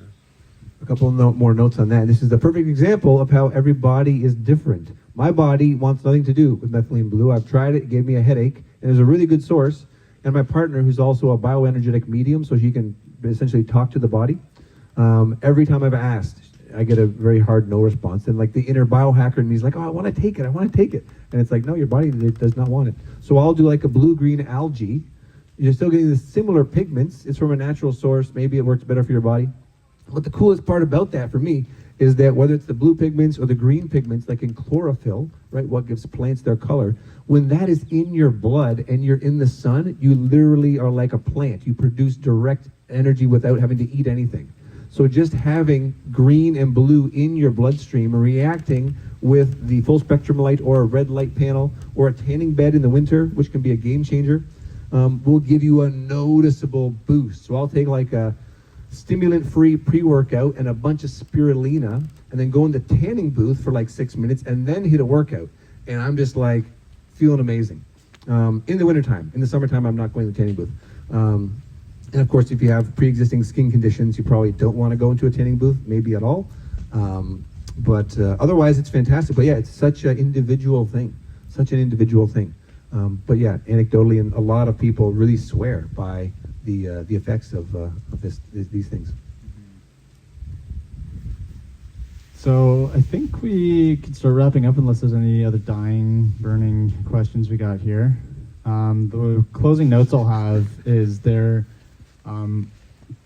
a couple more notes on that. This is the perfect example of how every body is different. My body wants nothing to do with methylene blue. I've tried it gave me a headache, and there's a really good source. And my partner, who's also a bioenergetic medium, so she can essentially talk to the body. Every time I've asked, I get a very hard no response. And like the inner biohacker in me is like, oh, I want to take it. And it's like, no, your body does not want it. So I'll do like a blue-green algae. You're still getting the similar pigments. It's from a natural source. Maybe it works better for your body. But the coolest part about that for me is that whether it's the blue pigments or the green pigments, like in chlorophyll, right, what gives plants their color, when that is in your blood and you're in the sun, you literally are like a plant. You produce direct energy without having to eat anything. So just having green and blue in your bloodstream and reacting with the full spectrum light or a red light panel or a tanning bed in the winter, which can be a game changer, will give you a noticeable boost. So I'll take like a stimulant-free pre-workout and a bunch of spirulina and then go in the tanning booth for like 6 minutes and then hit a workout. And I'm just like feeling amazing. In the wintertime. In the summertime, I'm not going to the tanning booth. And of course, if you have pre-existing skin conditions, you probably don't want to go into a tanning booth, maybe at all. But otherwise, it's fantastic. But yeah, it's such an individual thing. Such an individual thing. But yeah, anecdotally, and a lot of people really swear by the effects of these things. So I think we can start wrapping up unless there's any other dying, burning questions we got here. The closing notes I'll have is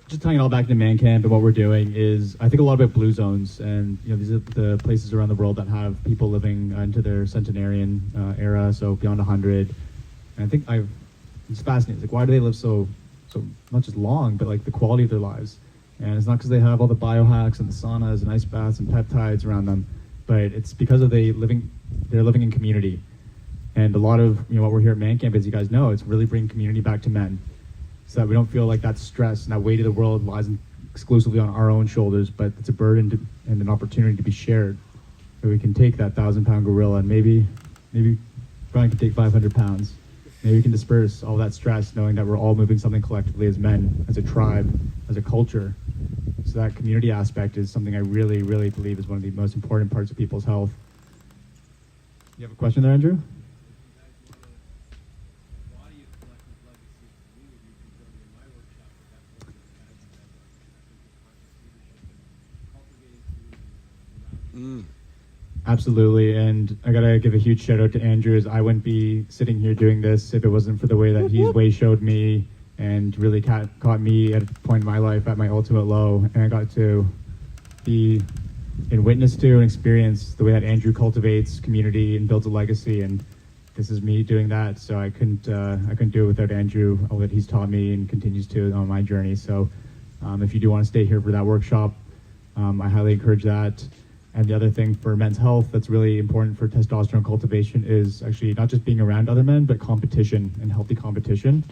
just tying it all back to ManCamp and what we're doing is I think a lot about blue zones, and these are the places around the world that have people living into their centenarian era, so beyond 100. And I think it's fascinating. It's like, why do they live so not just long, but like the quality of their lives? And it's not because they have all the biohacks and the saunas and ice baths and peptides around them, but it's because of they're living in community. And a lot of what we're here at ManCamp, as you guys know, it's really bringing community back to men, so that we don't feel like that stress and that weight of the world lies exclusively on our own shoulders, but it's a burden and an opportunity to be shared. So we can take that 1,000-pound gorilla and maybe Brian can take 500 pounds. Maybe we can disperse all that stress, knowing that we're all moving something collectively as men, as a tribe, as a culture. So that community aspect is something I really, really believe is one of the most important parts of people's health. You have a question there, Andrew? Absolutely, and I gotta give a huge shout out to Andrew, as I wouldn't be sitting here doing this if it wasn't for the way that he's way showed me and really caught me at a point in my life at my ultimate low, and I got to be and witness to and experience the way that Andrew cultivates community and builds a legacy, and this is me doing that. So I couldn't do it without Andrew, all that he's taught me and continues to on my journey. So if you do want to stay here for that workshop, I highly encourage that. And the other thing for men's health that's really important for testosterone cultivation is actually not just being around other men, but competition and healthy competition.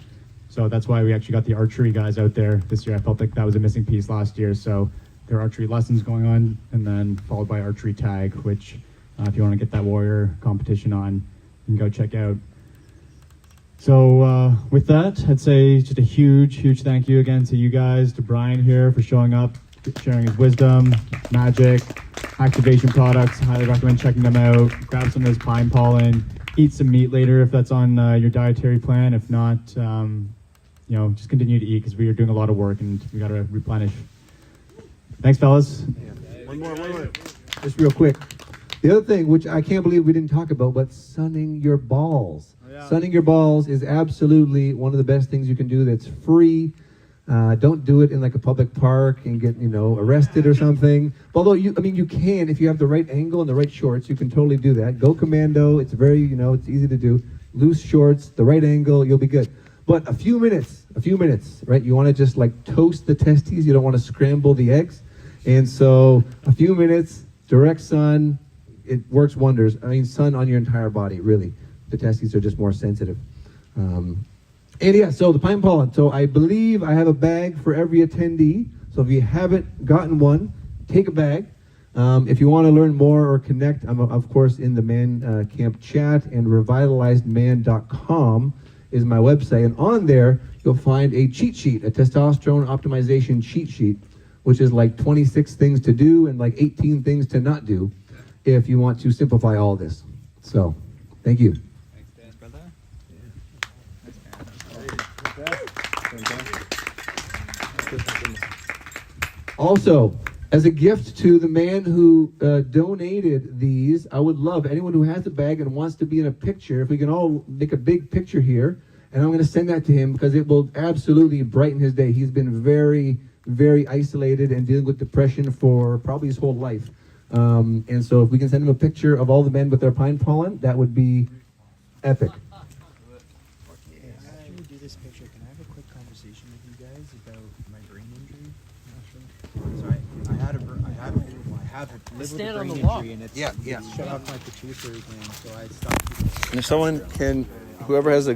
So that's why we actually got the archery guys out there this year. I felt like that was a missing piece last year. So there are archery lessons going on, and then followed by archery tag, which if you want to get that warrior competition on, you can go check out. So with that, I'd say just a huge thank you again to you guys, to Brian here for showing up, sharing his wisdom, magic, activation products. Highly recommend checking them out. Grab some of this pine pollen. Eat some meat later if that's on your dietary plan. If not, just continue to eat, because we are doing a lot of work and we got to replenish. Thanks, fellas. One more. Just real quick. The other thing, which I can't believe we didn't talk about, but sunning your balls. Oh, yeah. Sunning your balls is absolutely one of the best things you can do that's free. Don't do it in like a public park and get, arrested or something. Although you can, if you have the right angle and the right shorts, you can totally do that. Go commando. It's very, it's easy to do. Loose shorts, the right angle, you'll be good. But a few minutes, right? You want to just like toast the testes. You don't want to scramble the eggs. And so a few minutes, direct sun, it works wonders. Sun on your entire body, really. The testes are just more sensitive. And yeah, so the pine pollen. So I believe I have a bag for every attendee. So if you haven't gotten one, take a bag. If you want to learn more or connect, I'm of course in the ManCamp chat, and revitalizedman.com is my website. And on there, you'll find a cheat sheet, a testosterone optimization cheat sheet, which is like 26 things to do and like 18 things to not do if you want to simplify all this. So, thank you. Also, as a gift to the man who donated these, I would love anyone who has a bag and wants to be in a picture, if we can all make a big picture here, and I'm going to send that to him because it will absolutely brighten his day. He's been very, very isolated and dealing with depression for probably his whole life. And so if we can send him a picture of all the men with their pine pollen, that would be epic. After we do this picture, can I have a quick conversation with you guys about my brain injury? So I have lived with a brain injury, and it's shut off my pituitary gland, so I stopped. And if someone can, whoever has a